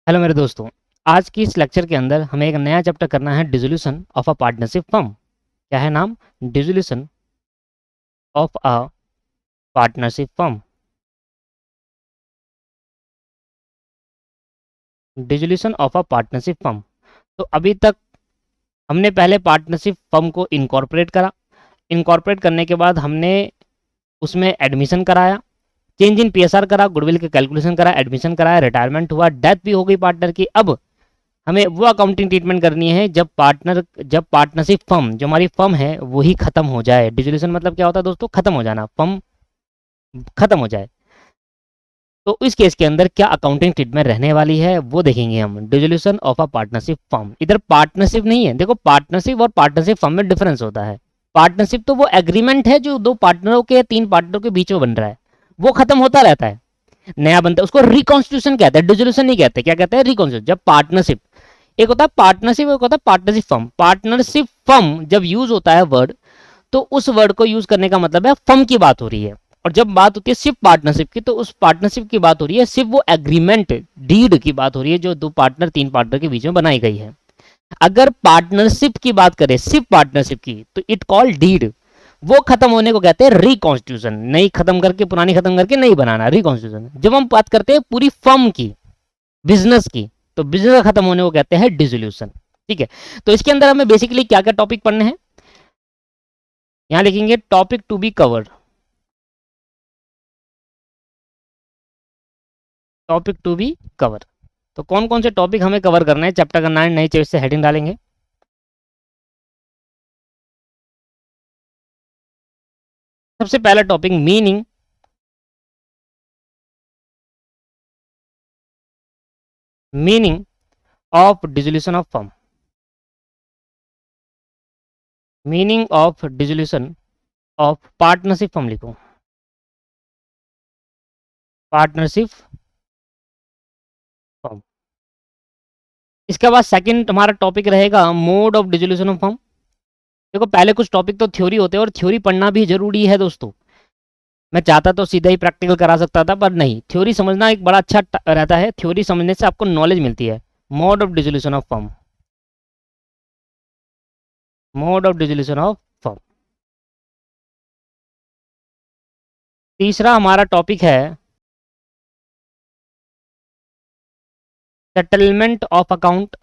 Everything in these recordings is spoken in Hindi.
हेलो मेरे दोस्तों। आज की इस लेक्चर के अंदर हमें एक नया चैप्टर करना है, dissolution of a partnership firm. क्या है नाम? Dissolution of a partnership firm. Dissolution of a partnership firm. तो अभी तक हमने पहले पार्टनरशिप फर्म को इनकॉर्पोरेट करा। इनकॉर्पोरेट करने के बाद हमने उसमें एडमिशन कराया, चेंज इन पीएसआर करा, गुडविल के कैलकुलेशन करा, एडमिशन कराया, रिटायरमेंट हुआ, डेथ भी हो गई पार्टनर की। अब हमें वो अकाउंटिंग ट्रीटमेंट करनी है जब पार्टनरशिप फर्म, जो हमारी फर्म है, वही खत्म हो जाए। डिसोल्यूशन मतलब क्या होता है दोस्तों? खत्म हो जाना, फर्म खत्म हो जाए। तो इस केस के अंदर क्या अकाउंटिंग ट्रीटमेंट रहने वाली है वो देखेंगे हम। Dissolution of a partnership firm. इधर पार्टनरशिप नहीं है, देखो पार्टनरशिप और पार्टनरशिप फर्म में डिफरेंस होता है। पार्टनरशिप तो वो एग्रीमेंट है जो दो पार्टनरों के, तीन पार्टनरों के बीच में बन रहा है, वो खत्म होता रहता है, नया बनता है, उसको रिकॉन्स्टिट्यूशन कहते हैं, डिसोल्यूशन नहीं कहते। क्या कहते हैं? रिकॉन्स्टिट्यूशन। जब पार्टनरशिप, एक होता है पार्टनरशिप, एक होता है पार्टनरशिप फर्म। पार्टनरशिप फर्म जब यूज होता है वर्ड, तो उस वर्ड को यूज करने का मतलब है फर्म की बात हो रही है। और जब बात होती है सिर्फ पार्टनरशिप की, तो उस पार्टनरशिप की बात हो रही है, सिर्फ वो एग्रीमेंट, डीड की बात हो रही है जो दो पार्टनर, तीन पार्टनर के बीच में बनाई गई है। अगर पार्टनरशिप की बात करें, सिर्फ पार्टनरशिप की, तो इट कॉल्ड डीड। वो खत्म होने को कहते हैं रिकॉन्स्टिट्यूशन। नई खत्म करके, पुरानी खत्म करके नई बनाना, रिकॉन्स्टिट्यूशन। जब हम बात करते हैं पूरी फर्म की, बिजनेस की, तो बिजनेस खत्म होने को कहते हैं डिसोल्यूशन। ठीक है। तो इसके अंदर हमें बेसिकली क्या क्या टॉपिक पढ़ने हैं, यहां लिखेंगे topic to be covered. Topic to be cover. तो कौन कौन से टॉपिक हमें कवर करना है, चैप्टर करना है, नई चीज से हेडिंग डालेंगे। सबसे पहला topic, meaning, meaning of dissolution of firm. Meaning of dissolution of partnership firm लिखो, पार्टनरशिप फर्म। इसके बाद सेकंड हमारा टॉपिक रहेगा mode of dissolution of firm. देखो पहले कुछ टॉपिक तो थ्योरी होते हैं, और थ्योरी पढ़ना भी जरूरी है दोस्तों। मैं चाहता तो सीधा ही प्रैक्टिकल करा सकता था, पर नहीं, थ्योरी समझना एक बड़ा अच्छा रहता है। थ्योरी समझने से आपको नॉलेज मिलती है। Mode of dissolution of firm, mode of dissolution of firm. तीसरा हमारा टॉपिक है सेटलमेंट ऑफ अकाउंट।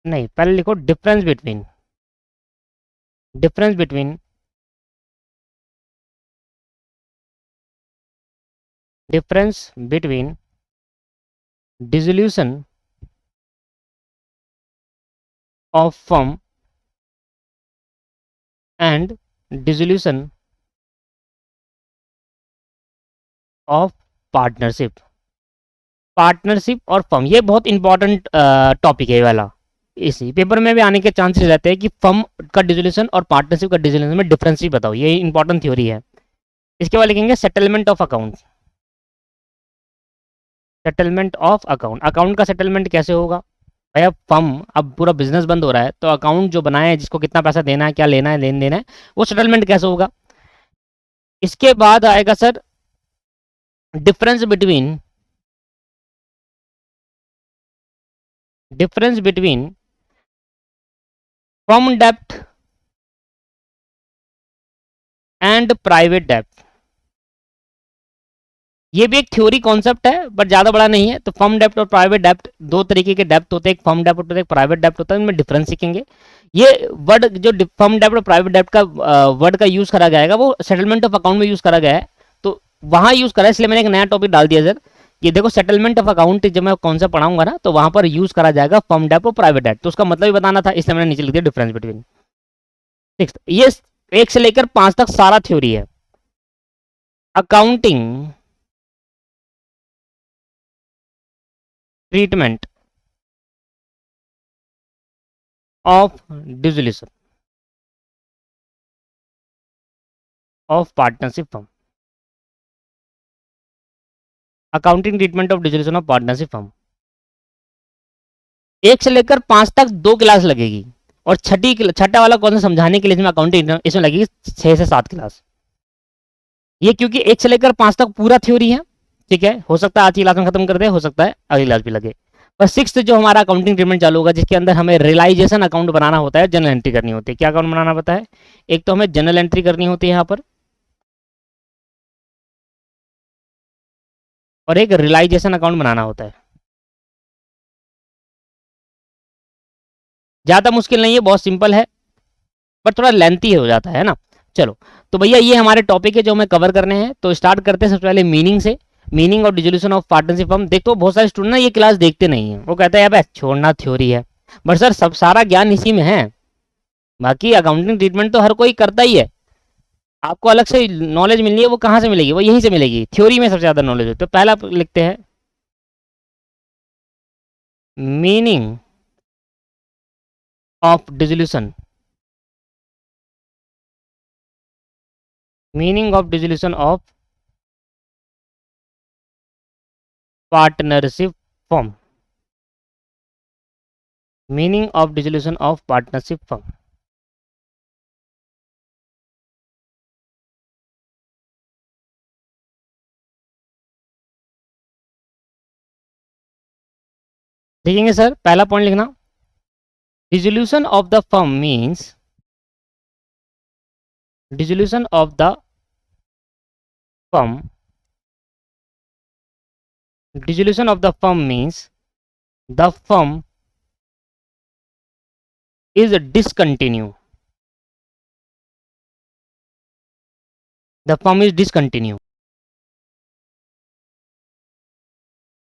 नहीं, पहले लिखो difference between, difference between, difference between dissolution of firm and dissolution of partnership. Partnership और फर्म, ये बहुत इंपॉर्टेंट टॉपिक है ये वाला। इसी पेपर में भी आने के चांसेस रहते हैं कि फर्म का डिसोल्यूशन और पार्टनरशिप का डिसोल्यूशन में डिफरेंस ही बताओ, ये इंपॉर्टेंट थ्योरी है। इसके बाद लिखेंगे settlement of account. Settlement of account, account का सेटलमेंट कैसे होगा भैया? फर्म, अब पूरा बिजनेस बंद हो रहा है, तो अकाउंट जो बनाए हैं, जिसको कितना पैसा देना है, क्या लेना है, लेन देना है, वो सेटलमेंट कैसे होगा। इसके बाद आएगा sir difference between, difference between firm dept and private डेप्ट। ये भी एक थ्योरी कॉन्सेप्ट है, बट ज्यादा बड़ा नहीं है। तो फर्म डेप्ट और प्राइवेट डेप्ट, दो तरीके के डेप्ट होते हैं, एक फर्म डेप्ट होता है, एक प्राइवेट डेप्ट होता है, इनमें डिफरेंस सीखेंगे। ये वर्ड जो फर्म डेप्ट और प्राइवेट डेप्ट का वर्ड का यूज करा जाएगा, वो सेटलमेंट ऑफ अकाउंट में यूज करा गया है, तो वहां यूज करा है, इसलिए मैंने एक नया टॉपिक डाल दिया सर। ये देखो सेटलमेंट ऑफ अकाउंट जब मैं कौन सा पढ़ाऊंगा ना, तो वहां पर यूज करा जाएगा फर्म डेप्ट और प्राइवेट डेप्ट, तो उसका मतलब भी बताना था, इसलिए मैंने नीचे लिख दिया डिफरेंस बिटवीन। सिक्स, ये 1 से लेकर 5 तक सारा थ्योरी है। Accounting treatment of dissolution of partnership firm. Accounting treatment of dissolution of partnership firm, 1 से लेकर 5 तक 2 क्लास लगेगी। और छठा वाला क्वेश्चन समझाने के लिए इसमें अकाउंटिंग इसमें लगेगी 6 से 7 क्लास। ये क्योंकि 1 से लेकर 5 तक पूरा थ्योरी है, ठीक है, हो सकता है आज की क्लास में खत्म कर दे, हो सकता है अगली क्लास भी लगे। पर 6th जो हमारा अकाउंटिंग ट्रीटमेंट चालू होगा, जिसके अंदर हमें रियलाइजेशन अकाउंट बनाना होता है, जनरल एंट्री करनी होती है। क्या अकाउंट बनाना पता है? एक तो हमें जनरल एंट्री करनी होती है यहाँ पर, और एक रियलाइजेशन अकाउंट बनाना होता है। ज़्यादा मुश्किल नहीं है, बहुत सिंपल है, पर थोड़ा लेंथी हो जाता है ना। चलो, तो भैया ये हमारे टॉपिक है जो हमें कवर करने हैं। तो स्टार्ट करते हैं सबसे पहले मीनिंग से। मीनिंग और डिसोल्यूशन ऑफ पार्टनरशिप फर्म। देखो बहुत सारे स्टूडेंट ना ये क्लास देखते नहीं है, वो कहते हैं यार छोड़ना थ्योरी है, बट सर सब सारा ज्ञान इसी में है। बाकी अकाउंटिंग ट्रीटमेंट तो हर कोई करता ही है, आपको अलग से नॉलेज मिलनी है, वो कहाँ से मिलेगी? वो यहीं से मिलेगी, थ्योरी में सबसे ज़्यादा नॉलेज है। तो पहला लिखते हैं meaning of dissolution. Meaning of dissolution of partnership firm. Meaning of dissolution of partnership firm. देखेंगे सर, पहला पॉइंट लिखना, dissolution of the firm means, dissolution of the firm, dissolution of the firm means the firm is discontinue, the firm is discontinue,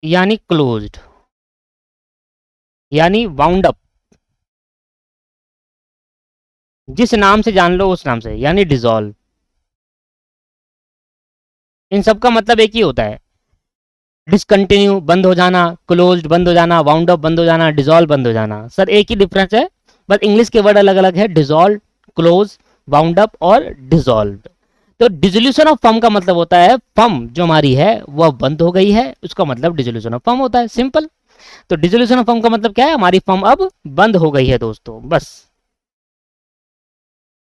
यानी क्लोज्ड, यानी वाउंड अप, जिस नाम से जान लो उस नाम से, यानी डिसॉल्व। इन सब का मतलब एक ही होता है, डिसकंटिन्यू बंद हो जाना, क्लोज्ड बंद हो जाना, वाउंड अप बंद हो जाना, डिसॉल्व बंद हो जाना। सर एक ही डिफरेंस है, बस इंग्लिश के वर्ड अलग अलग है, डिसॉल्व, क्लोज, वाउंड अप और डिसॉल्व। तो डिसोल्यूशन ऑफ फर्म का मतलब होता है फर्म जो हमारी है वह बंद हो गई है, उसका मतलब डिसोल्यूशन ऑफ फर्म होता है, सिंपल। तो डिसोल्यूशन ऑफ फर्म का मतलब क्या है? हमारी फर्म अब बंद हो गई है दोस्तों, बस।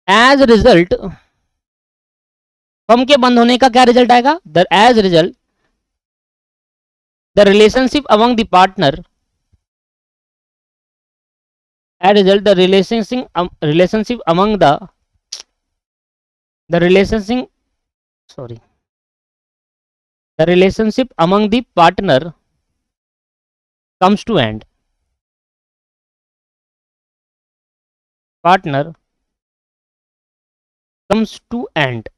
एज रिजल्ट, फर्म के बंद होने का क्या रिजल्ट आएगा? The as result the relationship among the partner, as result the relationship among the relationship sorry the relationship among the partner comes to end, partner comes to end।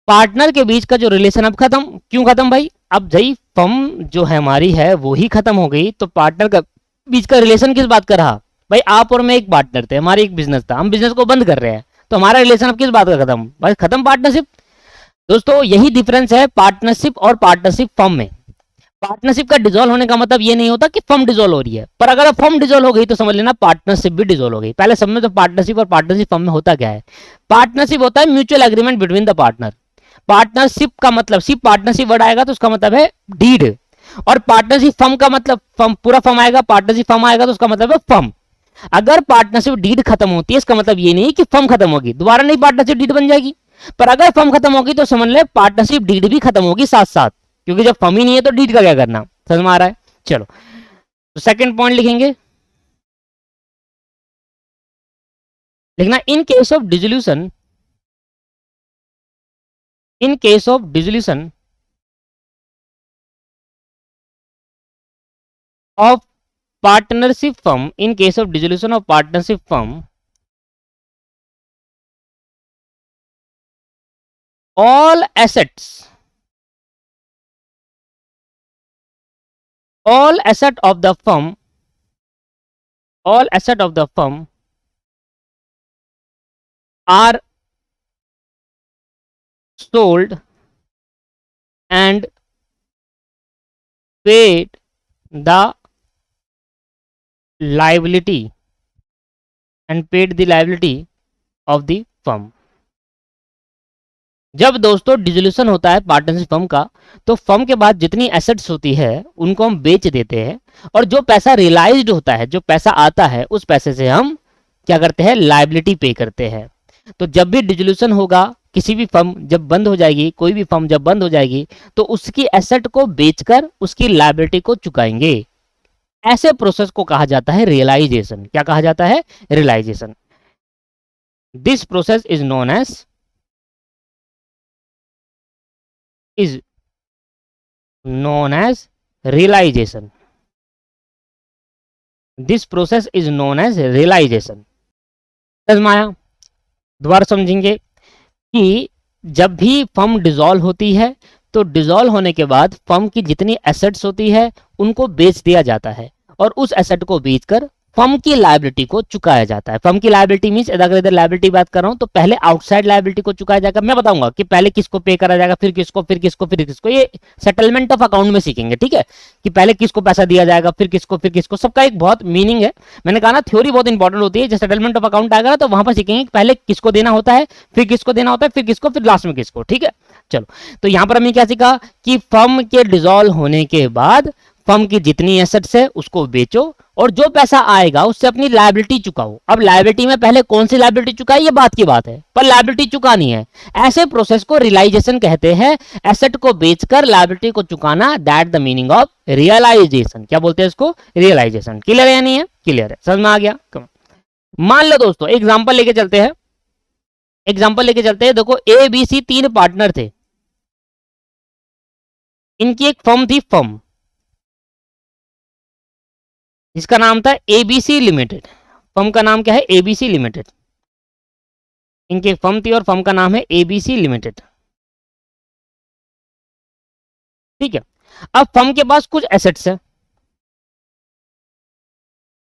Partner के बीच का जो रिलेशन अब खत्म, क्यों खत्म भाई? अब भाई फर्म जो है हमारी है वो ही खत्म हो गई, तो पार्टनर का बीच का रिलेशन किस बात का रहा? भाई आप और मैं एक पार्टनर थे, हमारी एक बिजनेस था, हम बिजनेस को बंद कर रहे हैं, तो हमारा रिलेशन अब किस बात का खत्म? भाई खत्म पार्टनरशिप। दोस्तों यही डिफरेंस है पार्टनरशिप और पार्टनरशिप फर्म में। पार्टनरशिप का डिसॉल्व होने का मतलब ये नहीं होता कि फर्म डिसॉल्व हो रही है, पर अगर फर्म डिसॉल्व हो गई तो समझ लेना पार्टनरशिप भी डिसॉल्व हो गई। पहले समझो तो पार्टनरशिप और पार्टनरशिप फर्म में होता क्या है। पार्टनरशिप होता है mutual agreement between the partner. Partnership का मतलब, सिर्फ पार्टनरशिप वर्ड आएगा तो उसका मतलब है डीड, और पार्टनरशिप फर्म का मतलब फर्म, पूरा फर्म आएगा, पार्टनरशिप फर्म आएगा तो उसका मतलब है फर्म। अगर पार्टनरशिप डीड खत्म होती है इसका मतलब ये नहीं कि फर्म खत्म होगी, दोबारा नहीं पार्टनरशिप डीड बन जाएगी। पर अगर फर्म खत्म होगी तो समझ ले पार्टनरशिप डीड भी खत्म होगी साथ साथ, क्योंकि जब फर्म ही नहीं है तो डीड का क्या करना। समझ में आ रहा है? चलो, तो सेकंड पॉइंट लिखेंगे, लिखना इन case of dissolution, in case of dissolution of partnership firm, in case of dissolution of partnership firm, all assets, all asset of the firm, all asset of the firm are sold and paid the liability, and paid the liability of the firm। जब दोस्तों डिसोल्यूशन होता है पार्टनरशिप फर्म का, तो फर्म के बाद जितनी एसेट्स होती है उनको हम बेच देते हैं, और जो पैसा रियलाइज्ड होता है, जो पैसा आता है, उस पैसे से हम क्या करते हैं, लायबिलिटी पे करते हैं। तो जब भी डिसोल्यूशन होगा, किसी भी फर्म जब बंद हो जाएगी, कोई भी फर्म जब बंद हो जाएगी, तो उसकी एसेट को बेचकर उसकी लायबिलिटी को चुकाएंगे। ऐसे प्रोसेस को कहा जाता है रियलाइजेशन। क्या कहा जाता है, realisation. This process is known as is known as realization. This process is known as realization. समझ में आया? दोबारा समझेंगे कि जब भी फर्म डिसॉल्व होती है, तो डिसॉल्व होने के बाद फर्म की जितनी एसेट्स होती है उनको बेच दिया जाता है, और उस एसेट को बेचकर फर्म की लायबिलिटी को चुकाया जाता है। फर्म की लायबिलिटी मींस अगर इधर लायबिलिटी बात कर रहा हूं, तो पहले आउटसाइड लायबिलिटी को चुकाया जाएगा। मैं बताऊंगा कि पहले किसको पे करा जाएगा, फिर किसको, फिर किसको, फिर किसको। ये सेटलमेंट ऑफ अकाउंट में सीखेंगे, ठीक है, कि पहले किसको पैसा दिया जाएगा, फिर किसको, फिर किसको। सबका एक बहुत मीनिंग है। मैंने कहा ना, थ्योरी बहुत इंपॉर्टेंट होती है। जब सेटलमेंट ऑफ अकाउंट आएगा तो वहां पर सीखेंगे पहले किसको देना होता है, फिर किसको देना होता है, फिर किसको, फिर लास्ट में किसको, ठीक है। चलो, तो यहां पर हमने क्या सीखा कि फर्म के डिसॉल्व होने के बाद फर्म की जितनी एसेट्स है उसको बेचो, और जो पैसा आएगा उससे अपनी लायबिलिटी चुकाओ। अब लायबिलिटी में पहले कौन सी लायबिलिटी चुकाई, ये बात की बात है, पर लायबिलिटी चुकानी है। ऐसे प्रोसेस को रियलाइजेशन कहते हैं। एसेट को बेचकर लायबिलिटी को चुकाना, that the meaning of realisation. क्या बोलते हैं इसको, रियलाइजेशन। क्लियर है या नहीं है? क्लियर है, समझ में आ गया। मान लो दोस्तों, एग्जाम्पल लेके चलते हैं, एग्जाम्पल लेके चलते हैं। देखो, ए बी सी तीन पार्टनर थे, इनकी एक फर्म थी, फर्म जिसका नाम था एबीसी लिमिटेड। फर्म का नाम क्या है, एबीसी लिमिटेड। इनकी एक फर्म थी और फर्म का नाम है एबीसी लिमिटेड, ठीक है। अब फर्म के पास कुछ एसेट्स है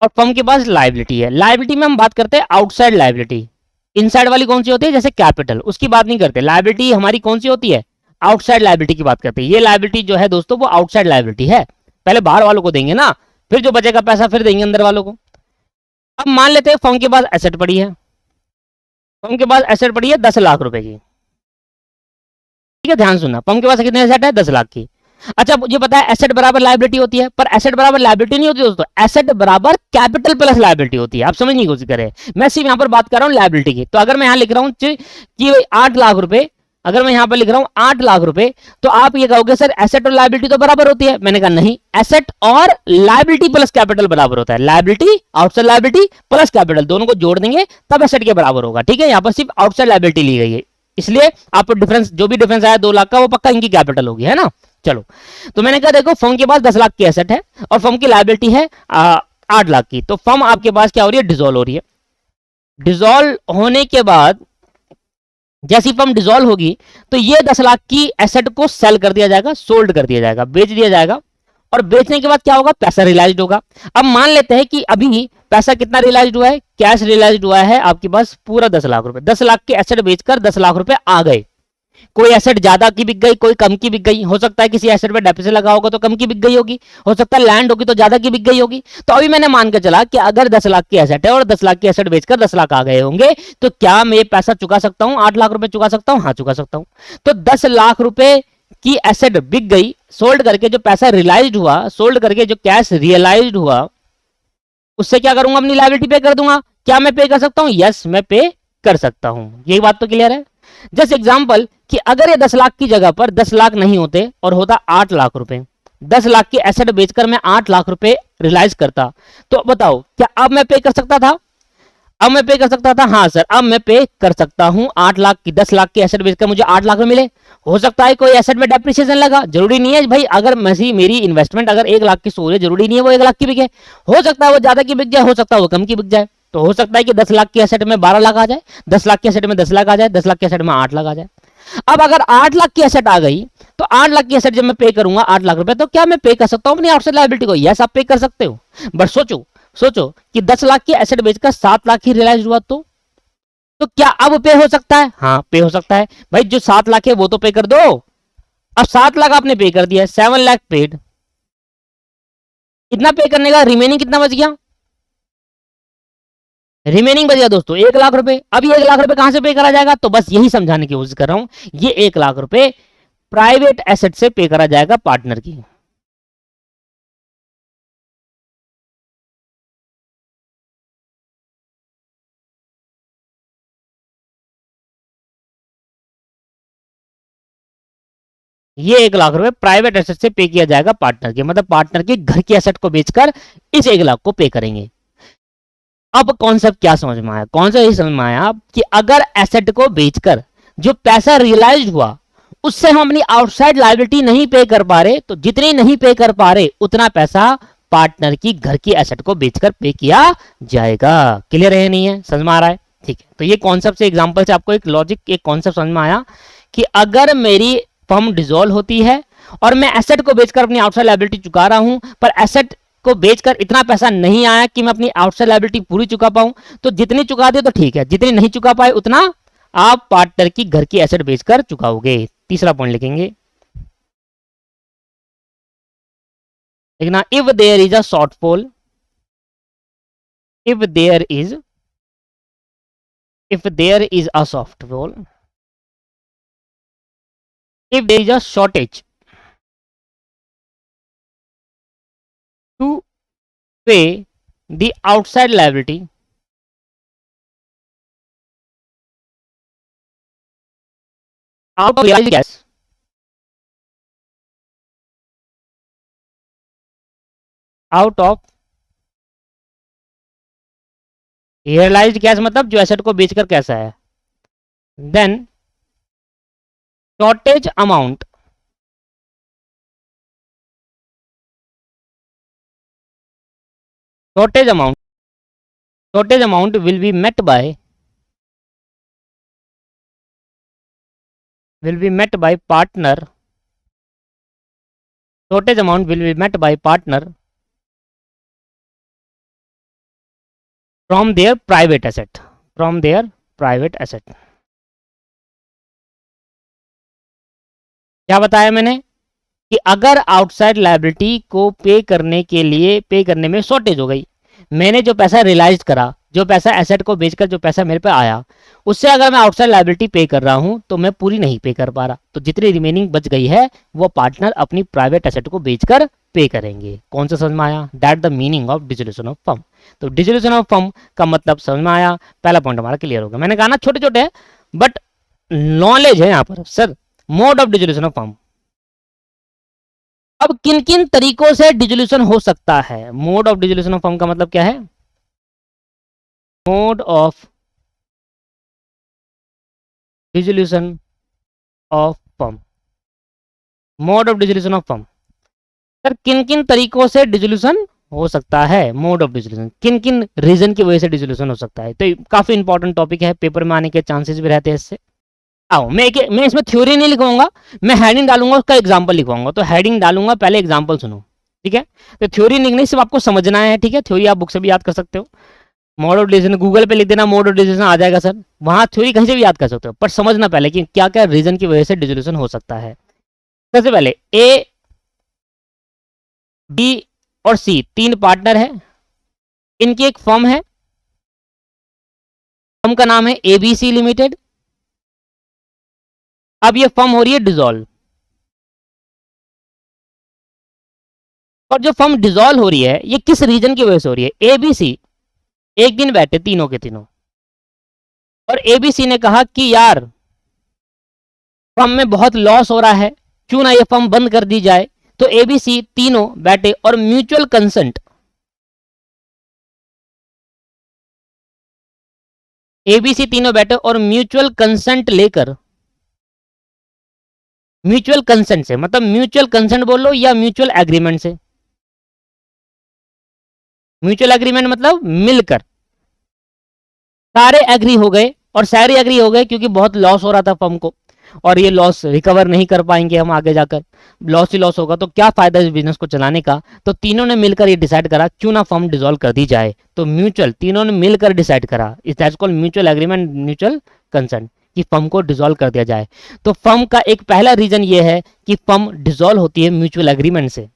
और फर्म के पास लायबिलिटी है। लायबिलिटी में हम बात करते हैं आउटसाइड लायबिलिटी। इनसाइड वाली कौन सी होती है, जैसे कैपिटल, उसकी बात नहीं करते। लायबिलिटी हमारी कौन सी होती है, आउटसाइड लायबिलिटी की बात करते हैं। ये लायबिलिटी जो है दोस्तों, वो आउटसाइड लायबिलिटी है। पहले बाहर वालों को देंगे ना, फिर जो बचेगा पैसा फिर देंगे अंदर वालों को। अब मान लेते हैं फर्म के पास एसेट पड़ी है, फर्म के पास एसेट पड़ी है 10 लाख रुपए की, ठीक है, ध्यान सुनना। फर्म के पास कितने एसेट है, 10 लाख की। अच्छा, मुझे पता है एसेट बराबर लायबिलिटी होती है, पर एसेट बराबर लायबिलिटी नहीं होती दोस्तों। एसेट बराबर कैपिटल प्लस लायबिलिटी होती है। आप समझने की कोशिश करें, मैं सिर्फ यहां पर बात कर रहा हूं लायबिलिटी की। तो अगर मैं यहां लिख रहा हूं कि 8 लाख रुपए, अगर मैं यहां पर लिख रहा हूं 8 लाख रुपए, तो आप ये कहोगे सर एसेट और लायबिलिटी तो बराबर होती है। मैंने कहा नहीं, एसेट और लायबिलिटी प्लस कैपिटल बराबर होता है। Liability, outside liability plus capital, दोनों को जोड़ देंगे तब एसेट के बराबर होगा, ठीक है। यहां पर सिर्फ आउटसाइड लायबिलिटी ली गई है, इसलिए आप डिफरेंस, जो भी डिफरेंस आया 2 लाख का, वो पक्का इनकी कैपिटल होगी, है ना। चलो, तो मैंने कहा देखो, फर्म के पास 10 लाख की एसेट है और फर्म की लायबिलिटी है 8 लाख की। तो फर्म आपके पास क्या हो रही है, डिसॉल्व हो रही है। डिसॉल्व होने के बाद जैसी फर्म डिसॉल्व होगी, तो ये 10 लाख की एसेट को सेल कर दिया जाएगा, सोल्ड कर दिया जाएगा, बेच दिया जाएगा। और बेचने के बाद क्या होगा, पैसा रियलाइज्ड होगा। अब मान लेते हैं कि अभी पैसा कितना रियलाइज्ड हुआ है, कैश रियलाइज्ड हुआ है आपके पास पूरा 10 लाख रुपए। 10 लाख के एसेट बेचकर 10 लाख रुपए आ गए। कोई एसेट ज्यादा की बिक गई, कोई कम की बिक गई। हो सकता है किसी एसेट पे डेप्रिसिएशन लगा होगा तो कम की बिक गई होगी, हो सकता है लैंड होगी तो ज्यादा की बिक गई होगी। तो अभी मैंने मान के चला कि अगर 10 लाख की एसेट है और 10 लाख की एसेट बेचकर 10 लाख आ गए होंगे, तो क्या मैं पैसा चुका सकता हूं, 8 लाख रुपए चुका सकता हूं? हाँ, चुका सकता हूं। तो 10 लाख रुपए की एसेट बिक गई, सोल्ड करके जो पैसा रियलाइज्ड हुआ, सोल्ड करके जो कैश रियलाइज्ड हुआ, उससे क्या करूंगा, अपनी लायबिलिटी पे कर दूंगा। क्या मैं पे कर सकता हूं? यस, मैं पे कर सकता हूं। यही बात तो क्लियर है। जस्ट एग्जांपल कि अगर ये 10 लाख की जगह पर 10 लाख नहीं होते और होता 8 लाख रुपए, 10 लाख की एसेट बेचकर मैं 8 लाख रुपए रियलाइज करता, तो बताओ क्या अब मैं पे कर सकता था? अब मैं पे कर सकता था? हाँ सर, अब मैं पे कर सकता हूं। 8 लाख की, 10 लाख की एसेट बेचकर मुझे 8 लाख में मिले। हो सकता है कोई एसेट में डेप्रिसिएशन लगा, जरूरी नहीं है भाई। अगर मेरी इन्वेस्टमेंट अगर 1 लाख की सोच है, जरूरी नहीं है वो 1 लाख की बिके। हो सकता है वो ज्यादा की बिक जाए, हो सकता है वो कम की बिक जाए। तो हो सकता है कि 10 लाख की एसेट में 12 लाख आ जाए, 10 लाख की एसेट में 10 लाख आ जाए, 10 लाख की एसेट में 8 लाख आ जाए। अब अगर 8 लाख की एसेट आ गई, तो 8 लाख की एसेट जब मैं पे करूंगा 8 लाख रुपए, तो क्या मैं पे कर सकता हूं अपनी आउटसाइड लायबिलिटी को? यस, आप पे कर सकते हो। बट सोचो सोचो कि 10 लाख की एसेट बेचकर 7 लाख ही रियलाइज हुआ, तो क्या अब पे हो सकता है? हाँ, पे हो सकता है भाई। जो 7 लाख है वो तो पे कर दो। अब 7 लाख आपने पे कर दिया, 7 लाख पेड। कितना पे करने का, रिमेनिंग कितना बच गया? रिमेनिंग बच गया दोस्तों 1,00,000 रुपए। अब ये 1,00,000 रुपए कहां से पे करा जाएगा, तो बस यही समझाने की कोशिश कर रहा हूं। ये 1,00,000 रुपए प्राइवेट एसेट से पे करा जाएगा पार्टनर की। ये 1,00,000 रुपए प्राइवेट एसेट से पे किया जाएगा पार्टनर के, मतलब पार्टनर के घर की एसेट को बेचकर इस 1,00,000 को पे करेंगे। अब कॉन्सेप्ट क्या समझ में आया, कौन सा यही समझ में आया कि अगर एसेट को बेचकर जो पैसा रियलाइज हुआ उससे हम अपनी आउटसाइड लायबिलिटी नहीं पे कर पा रहे, तो जितनी नहीं पे कर पा रहे उतना पैसा पार्टनर की घर की एसेट को बेचकर पे किया जाएगा। क्लियर है नहीं है, समझ में आ रहा है? ठीक है, तो ये कॉन्सेप्ट से एग्जांपल से आपको एक लॉजिक, एक कॉन्सेप्ट समझ में आया कि अगर मेरी फर्म डिसॉल्व होती है और मैं एसेट को बेचकर अपनी आउटसाइड लायबिलिटी चुका रहा हूं, पर एसेट को बेचकर इतना पैसा नहीं आया कि मैं अपनी आउटसाइड लायबिलिटी पूरी चुका पाऊं, तो जितनी चुका दे तो ठीक है, जितनी नहीं चुका पाए उतना आप पार्टनर की घर की एसेट बेचकर चुकाओगे। तीसरा पॉइंट लिखेंगे, देखना, if there is a shortfall, if there is a shortfall, if there is a shortage to pay the outside liability out of realized cash, out of realized cash मतलब जो एसेट को बेचकर कैसा है, then shortage amount will be met by partner, shortage amount will be met by partner from their private asset, from their private asset। क्या बताया मैंने कि अगर आउटसाइड लायबिलिटी को पे करने में शॉर्टेज हो गई, मैंने जो पैसा रियलाइज करा, जो पैसा एसेट को बेचकर जो पैसा मेरे पे आया, उससे अगर मैं आउटसाइड लायबिलिटी पे कर रहा हूं तो मैं पूरी नहीं पे कर पा रहा, तो जितनी रिमेनिंग बच गई है वो पार्टनर अपनी प्राइवेट एसेट को बेचकर पे करेंगे। कौन सा समझ में आया? That the meaning of dissolution of firm. तो डिसोल्यूशन ऑफ फर्म का मतलब समझ में आया, पहला पॉइंट हमारा क्लियर होगा। मैंने कहा ना छोटे छोटे है बट नॉलेज है यहाँ पर। Sir mode of dissolution of firm, अब किन किन तरीकों से डिसोल्यूशन हो सकता है? Mode of dissolution of firm का मतलब क्या है? Mode of dissolution of firm, mode of dissolution of firm. Sir किन किन तरीकों से डिसोल्यूशन हो सकता है? मोड ऑफ डिसोल्यूशन, किन किन रीजन की वजह से डिसोल्यूशन हो सकता है? तो काफी इंपॉर्टेंट टॉपिक है, पेपर में आने के चांसेस भी रहते हैं इससे। आओ मैं इसमें थ्योरी नहीं लिखवाऊंगा, मैं हेडिंग डालूंगा, उसका एग्जांपल लिखवाऊंगा। तो हेडिंग डालूंगा, पहले एग्जांपल सुनो, ठीक है? तो थ्योरी लिखने सिर्फ आपको समझना है, ठीक है? थ्योरी आप बुक से भी याद कर सकते हो। मोड ऑफ डिसीजन गूगल पे लिख देना, मोड ऑफ डिसीजन आ जाएगा सर, वहां थ्योरी कहीं से भी याद कर सकते हो, पर समझना पहले कि क्या क्या रीजन की वजह से डिसोल्यूशन हो सकता है। सबसे पहले ए, बी और सी तीन पार्टनर है, इनकी एक फर्म है, फर्म का नाम है एबीसी लिमिटेड। अब ये फर्म हो रही है डिसॉल्व, और जो फर्म डिसॉल्व हो रही है ये किस रीजन की वजह से हो रही है? एबीसी एक दिन बैठे तीनों के तीनों, और एबीसी ने कहा कि यार फर्म में बहुत लॉस हो रहा है, क्यों ना ये फर्म बंद कर दी जाए। तो एबीसी तीनों बैठे और म्यूचुअल कंसेंट, एबीसी तीनों बैठे और म्यूचुअल कंसेंट लेकर, म्यूचुअल कंसेंट से मतलब म्यूचुअल कंसेंट बोलो या म्यूचुअल एग्रीमेंट से, म्यूचुअल एग्रीमेंट मतलब मिलकर सारे एग्री हो गए, और सारे एग्री हो गए क्योंकि बहुत लॉस हो रहा था फर्म को, और ये लॉस रिकवर नहीं कर पाएंगे हम आगे जाकर, लॉस ही लॉस होगा, तो क्या फायदा इस बिजनेस को चलाने का। तो तीनों ने मिलकर ये डिसाइड करा क्यों ना फर्म डिसॉल्व कर दी जाए। तो म्यूचुअल, तीनों ने मिलकर डिसाइड करा, is that's called mutual agreement, mutual concern, कि फर्म को डिसॉल्व कर दिया जाए। तो फर्म का एक पहला रीजन ये है कि फर्म डिसॉल्व होती है म्यूचुअल एग्रीमेंट से,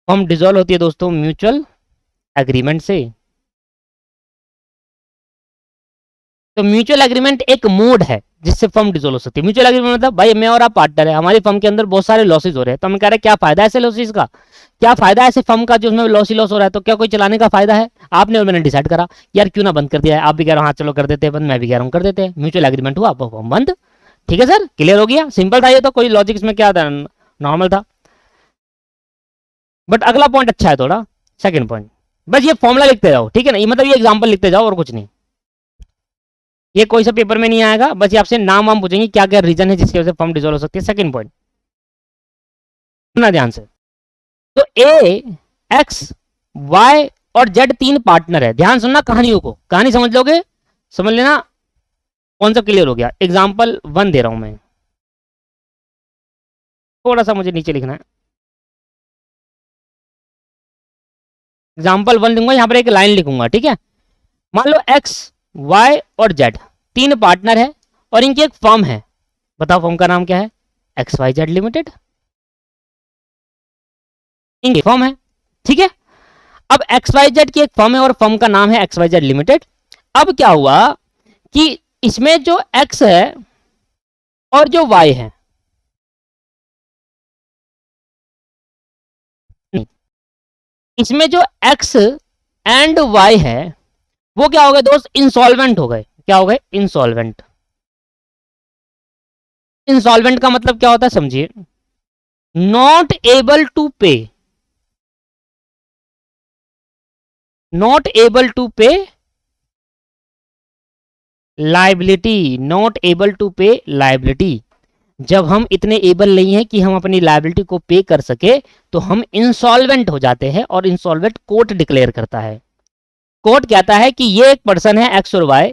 फर्म डिसॉल्व होती है दोस्तों म्यूचुअल एग्रीमेंट से। तो म्यूचुअल एग्रीमेंट एक मोड है जिससे फर्म डिसोल्व हो सकती है। म्यूचुअल एग्रीमेंट मतलब भाई मैं और आप पार्टनर है, हमारी फर्म के अंदर बहुत सारे लॉसेज हो रहे हैं, तो हम कह रहे हैं क्या फायदा है ऐसे लॉसेज का, क्या फायदा है ऐसे फर्म का जो उसमें लॉस ही लॉस हो रहा है, तो क्या कोई चलाने का फायदा है? आपने और मैंने डिसाइड करा यार क्यों ना बंद कर दिया है, आप भी कह रहे हो हाँ चलो कर देते हैं बंद, मैं भी कह रहा हूँ कर देते हैं, म्यूचुअल एग्रीमेंट हुआ फर्म बंद। ठीक है सर, क्लियर हो गया, सिंपल था ये तो, कोई लॉजिक इसमें क्या था, नॉर्मल था। बट अगला पॉइंट अच्छा है थोड़ा, सेकंड पॉइंट, बस ये फॉर्मूला लिखते जाओ, ठीक है ना, ये मतलब ये एग्जांपल लिखते जाओ और कुछ नहीं, ये कोई सा पेपर में नहीं आएगा, बस ये आपसे नाम वाम पूछेंगे क्या क्या रीजन है जिसकी वजह से फर्म डिसॉल्व हो सकती है। सेकंड पॉइंट सुनना ध्यान से, तो ए एक्स वाई और जेड तीन पार्टनर है, ध्यान सुनना कहानियों को, कहानी समझ लोगे समझ लेना, कौन सा क्लियर हो गया। एग्जाम्पल वन दे रहा हूं मैं, थोड़ा सा मुझे नीचे लिखना है, एग्जाम्पल वन दूंगा, यहां पर एक लाइन लिखूंगा, ठीक है। मान लो एक्स वाई और जेड तीन पार्टनर है और इनकी एक फर्म है, बताओ फर्म का नाम क्या है, एक्स वाई जेड लिमिटेड, इनकी फर्म है, ठीक है। अब एक्स वाई जेड की एक फर्म है और फर्म का नाम है एक्स वाई जेड लिमिटेड। अब क्या हुआ कि इसमें जो एक्स है और जो वाई है, इसमें जो एक्स एंड वाई है वो क्या हो गए दोस्त, इंसॉल्वेंट हो गए, क्या हो गए, इंसॉल्वेंट। इंसॉल्वेंट का मतलब क्या होता है समझिए, नॉट एबल टू पे, नॉट एबल टू पे लाइबिलिटी, नॉट एबल टू पे लाइबिलिटी। जब हम इतने एबल नहीं है कि हम अपनी लाइबिलिटी को पे कर सके तो हम इंसॉल्वेंट हो जाते हैं, और इंसॉल्वेंट कोर्ट डिक्लेयर करता है। कोर्ट कहता है कि ये एक पर्सन है एक्स और वाई,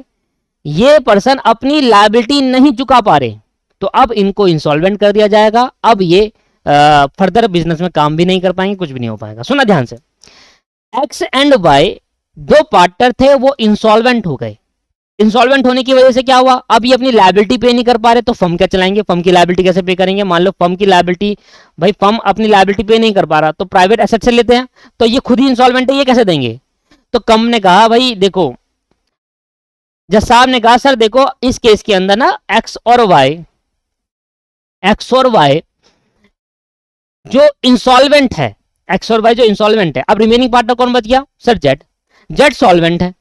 ये पर्सन अपनी लाइबिलिटी नहीं चुका पा रहे, तो अब इनको इंसॉल्वेंट कर दिया जाएगा, अब ये फर्दर बिजनेस में काम भी नहीं कर पाएंगे, कुछ भी नहीं हो पाएगा। सुना ध्यान से, एक्स एंड वाई दो पार्टनर थे वो इंसॉल्वेंट हो गए, इंसॉल्वेंट होने की वजह से क्या हुआ, अब ये अपनी लायबिलिटी पे नहीं कर पा रहे, तो फर्म क्या चलाएंगे, फर्म की लायबिलिटी कैसे पे करेंगे, मान लो फर्म की लायबिलिटी, भाई फर्म अपनी लायबिलिटी पे नहीं कर पा रहा तो प्राइवेट एसेट से लेते हैं, तो ये खुद ही इंसॉल्वेंट है, ये कैसे देंगे। तो कम ने कहा भाई देखो, जज साहब ने कहा सर देखो इस केस के अंदर ना एक्स और वाई, एक्स और वाई जो इंसॉल्वेंट है, एक्स और वाई जो इंसॉल्वेंट है, अब रिमेनिंग पार्टनर कौन बच गया सर, जेड, जेड सॉल्वेंट है।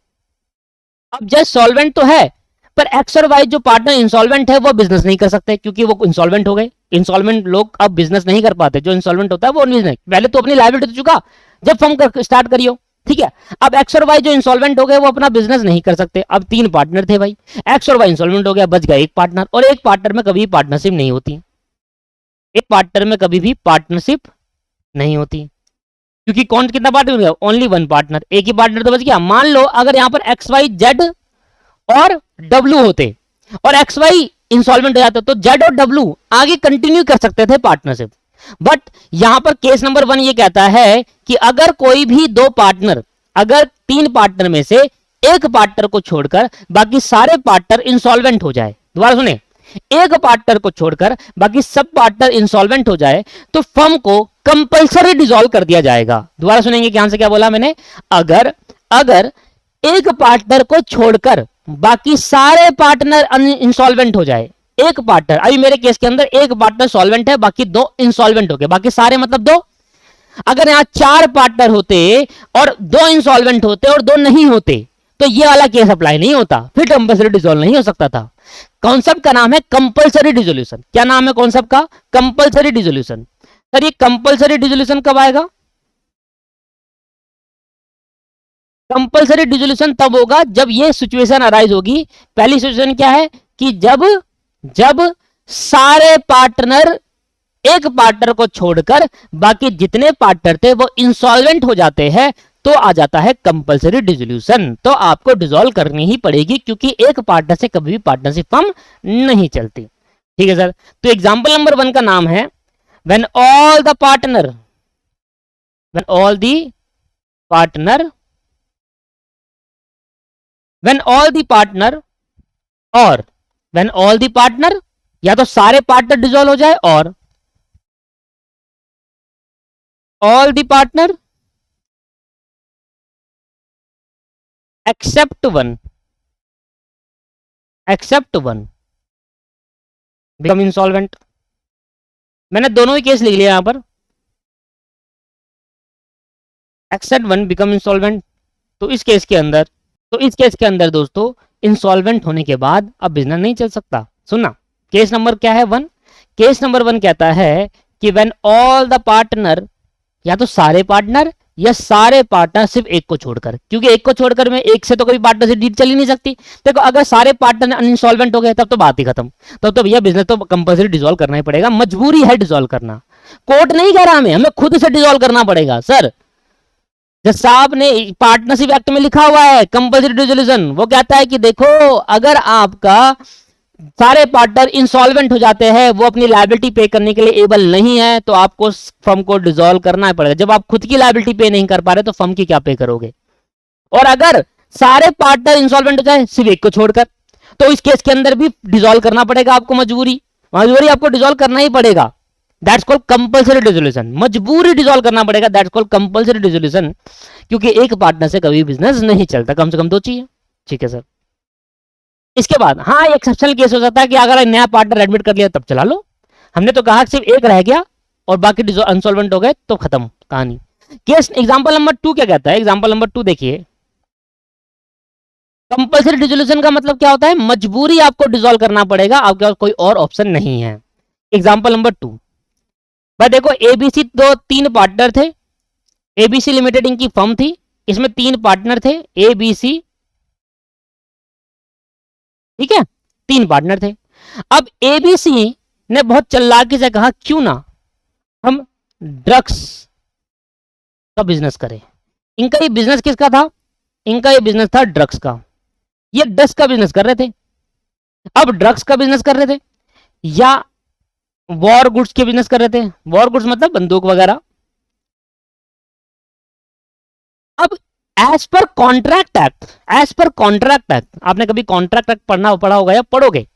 अब जेड सॉल्वेंट तो है, पर एक्स और वाई जो पार्टनर इंसॉल्वेंट है वो बिजनेस नहीं कर सकते क्योंकि वो इंसॉल्वेंट हो गए। इंसॉल्वेंट लोग अब बिजनेस नहीं कर पाते, जो इंसॉल्वेंट होता है वो बिजनेस, पहले तो अपनी लायबिलिटी तो चुका जब फर्म स्टार्ट करियो, ठीक है। अब एक्स और वाई जो इंसॉल्वेंट हो गए वो अपना बिजनेस नहीं कर सकते, अब तीन पार्टनर थे भाई, एक्स और वाई इंसॉल्वेंट हो गया, बच गया एक पार्टनर, और एक पार्टनर में कभी पार्टनरशिप नहीं होती, एक पार्टनर में कभी भी पार्टनरशिप नहीं होती, क्योंकि कौन कितना पार्टनर, ओनली वन पार्टनर, एक ही पार्टनर तो बच गया। मान लो अगर यहां पर एक्स वाई जेड और डब्ल्यू होते और एक्स वाई इंसॉल्वेंट हो जाते तो जेड और डब्ल्यू आगे कंटिन्यू कर सकते थे पार्टनरशिप, बट यहां पर केस नंबर वन ये कहता है कि अगर कोई भी दो पार्टनर, अगर तीन पार्टनर में से एक पार्टनर को छोड़कर बाकी सारे पार्टनर इंसॉल्वेंट हो जाए, दोबारा सुने, एक पार्टनर को छोड़कर बाकी सब पार्टनर इंसॉल्वेंट हो जाए तो फर्म को कंपल्सरी डिसॉल्व कर दिया जाएगा। दोबारा सुनेंगे ध्यान से क्या बोला मैंने, अगर अगर एक पार्टनर को छोड़कर बाकी सारे पार्टनर इंसॉल्वेंट हो जाए, एक पार्टनर, अभी मेरे केस के अंदर एक पार्टनर सॉल्वेंट है बाकी दो इंसॉल्वेंट हो गए, बाकी सारे मतलब दो, अगर यहां चार पार्टनर होते और दो इंसॉल्वेंट होते और दो नहीं होते तो ये वाला केस अप्लाई नहीं होता, फिर कंपल्सरी डिसॉल्व नहीं हो सकता था। कॉन्सेप्ट का नाम है कंपल्सरी डिसोल्यूशन, क्या नाम है कॉन्सेप्ट का, कंपल्सरी डिसोल्यूशन। सर ये कंपल्सरी डिसोल्यूशन कब आएगा, कंपल्सरी डिसोल्यूशन तब होगा जब ये सिचुएशन अराइज होगी, पहली सिचुएशन क्या है कि जब जब सारे पार्टनर एक पार्टनर को छोड़कर बाकी जितने पार्टनर थे वो इंसॉल्वेंट हो जाते हैं, तो आ जाता है कंपल्सरी डिसोल्यूशन, तो आपको डिसॉल्व करनी ही पड़ेगी क्योंकि एक पार्टनर से कभी भी पार्टनरशिप फर्म नहीं चलती। ठीक है सर, तो एग्जांपल नंबर वन का नाम है when all the partner, when all the partner, when all the partner, और व्हेन ऑल द पार्टनर, या तो सारे पार्टनर डिसॉल्व हो जाए और all the partner except one, except one become insolvent. मैंने दोनों ही केस लिख लिया यहां पर, एक्सेप्ट वन बिकम इंसॉल्वेंट। तो इस केस के अंदर दोस्तों इंसॉल्वेंट होने के बाद अब बिजनेस नहीं चल सकता। सुनना, केस नंबर क्या है? वन। केस नंबर वन कहता है कि व्हेन ऑल द पार्टनर, या तो सारे पार्टनर या सारे पार्टनर सिर्फ एक को छोड़कर, क्योंकि एक को छोड़कर में एक से तो कभी पार्टनरशिप डील चल ही नहीं सकती। देखो अगर सारे पार्टनर अनइंसॉल्वेंट हो गए तब तो बात ही खत्म, तब तो भैया बिजनेस तो कंपलसरी डिसॉल्व करना ही पड़ेगा, मजबूरी है डिसॉल्व करना। कोर्ट नहीं कह रहा हमें खुद से डिसॉल्व करना पड़ेगा। सर जज साहब ने पार्टनरशिप एक्ट में लिखा हुआ है कंपलसरी डिसोल्यूशन, वो कहता है कि देखो अगर आपका सारे पार्टनर इंसॉल्वेंट हो जाते हैं, वो अपनी लायबिलिटी पे करने के लिए एबल नहीं है, तो आपको फर्म को डिसॉल्व करना पड़ेगा। जब आप खुद की लायबिलिटी पे नहीं कर पा रहे तो फर्म की क्या पे करोगे? और अगर सारे पार्टनर इंसॉल्वेंट हो जाए सिर्फ एक को छोड़कर, तो इस केस के अंदर भी डिसॉल्व करना पड़ेगा आपको, मजबूरी आपको डिसॉल्व करना ही पड़ेगा। दैट्स कॉल्ड कंपलसरी डिसोल्यूशन, मजबूरी डिसॉल्व करना पड़ेगा। दैट्स कॉल्ड कंपलसरी डिसोल्यूशन, क्योंकि एक पार्टनर से कभी बिजनेस नहीं चलता, कम से कम दो चाहिए। ठीक है सर। इसके बाद हाँ एक्सेप्शनल केस हो सकता है कि अगर नया पार्टनर एडमिट कर लिया तब चला लो। हमने तो कहा सिर्फ एक रह गया और बाकी अनसॉल्वेंट हो गए तो खत्म कहानी। केस एग्जांपल नंबर 2 क्या कहता है? एग्जांपल नंबर 2 देखिए, कंपलसरी डिसोल्यूशन का मतलब क्या होता है? मजबूरी आपको डिसॉल्व करना पड़ेगा, आपके पास कोई और ऑप्शन नहीं है। एग्जांपल नंबर 2, भाई देखो एबीसी दो तीन पार्टनर थे, एबीसी लिमिटेड इनकी फर्म थी, इसमें 3 पार्टनर थे एबीसी, ठीक है, 3 पार्टनर थे। अब एबीसी ने बहुत चालाकी से कहा क्यों ना हम ड्रग्स का बिजनेस करें। इनका ये बिजनेस किसका था? इनका ये बिजनेस था ड्रग्स का। ये ड्रग्स का बिजनेस कर रहे थे। अब ड्रग्स का बिजनेस कर रहे थे या वॉर गुड्स के बिजनेस कर रहे थे? वॉर गुड्स मतलब बंदूक वगैरह। अब एज पर कॉन्ट्रैक्ट एक्ट, आपने कभी कॉन्ट्रैक्ट एक्ट पढ़ा होगा या पढ़ोगे,